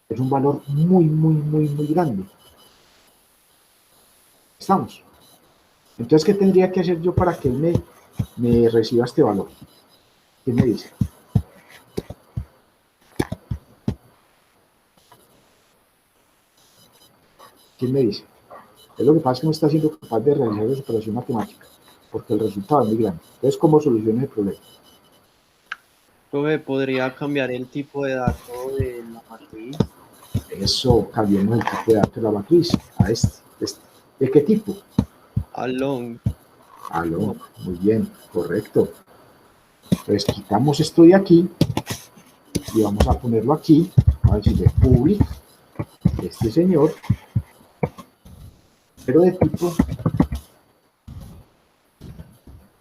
Es un valor muy, muy, muy, muy grande. ¿Estamos? Entonces, ¿qué tendría que hacer yo para que él me reciba este valor? ¿Qué me dice? ¿Quién me dice? Es lo que pasa, es que no está siendo capaz de realizar esa operación matemática, porque el resultado es muy grande. Entonces, ¿cómo soluciona el problema? Profe, ¿podría cambiar el tipo de dato de la matriz? Eso, cambiemos el tipo de dato de la matriz a este. ¿De qué tipo? Along. Long. Muy bien, correcto. Entonces, quitamos esto de aquí y vamos a ponerlo aquí. Vamos a decirle public, este señor, pero de tipo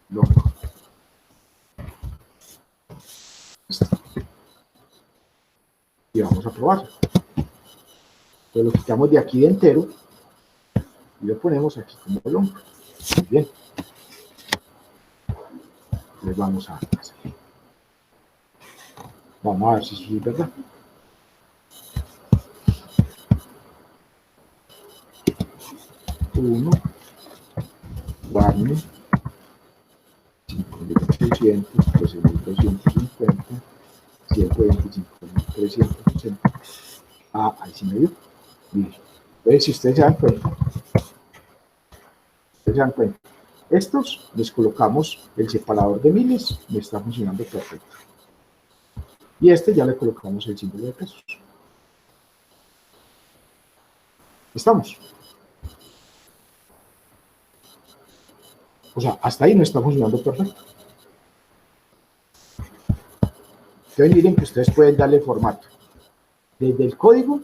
long. Y vamos a probarlo. Entonces lo quitamos de aquí de entero y lo ponemos aquí como long. Muy bien. Les vamos a hacer. Vamos a ver si eso es verdad. Uno, guarne, 5.800, 13.250, 125.380. Ahí sí me dio. Bien. Entonces, si ustedes se dan cuenta, estos les colocamos el separador de miles, me está funcionando perfecto. Y este ya le colocamos el símbolo de pesos. ¿Estamos? O sea, hasta ahí no está funcionando perfecto. Entonces miren que ustedes pueden darle formato. Desde el código,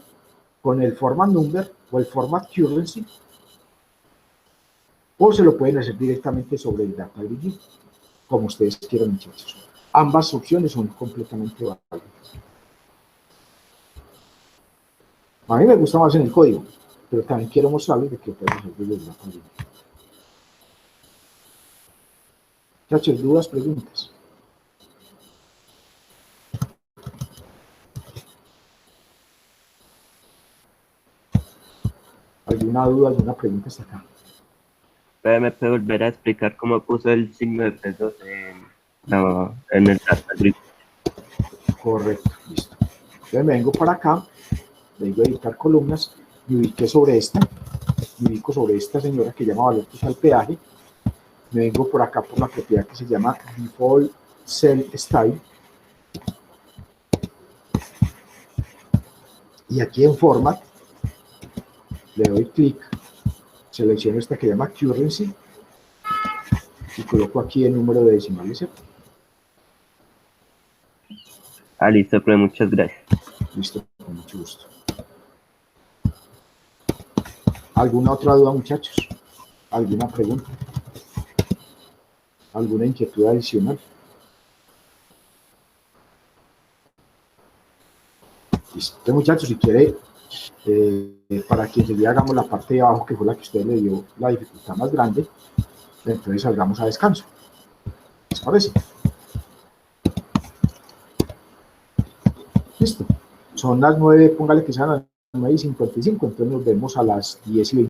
con el format number o el format currency, o se lo pueden hacer directamente sobre el data grid, como ustedes quieran, muchachos. Ambas opciones son completamente válidas. A mí me gusta más en el código, pero también quiero mostrarles de que lo podemos hacer desde el data grid. Muchachos, dudas, preguntas. ¿Alguna duda, alguna pregunta hasta acá? ¿Me puede volver a explicar cómo puso el signo de pesos en el agrícola? Correcto, listo. Entonces me vengo para acá, vengo a editar columnas, me ubiqué sobre esta, me ubico sobre esta señora que llama valor total peaje, me vengo por acá por la propiedad que se llama Default Cell Style, y aquí en Format le doy clic, selecciono esta que llama Currency y coloco aquí el número de decimales, ¿cierto? Listo, pues muchas gracias. Listo, con mucho gusto. ¿Alguna otra duda, muchachos? ¿Alguna pregunta? ¿Alguna inquietud adicional? Listo. Entonces, muchachos, si quiere, para que enseguida hagamos la parte de abajo, que fue la que usted le dio la dificultad más grande, entonces salgamos a descanso. ¿Les parece? Listo. Son las 9, póngale que sean las 9:55, entonces nos vemos a las 10:20.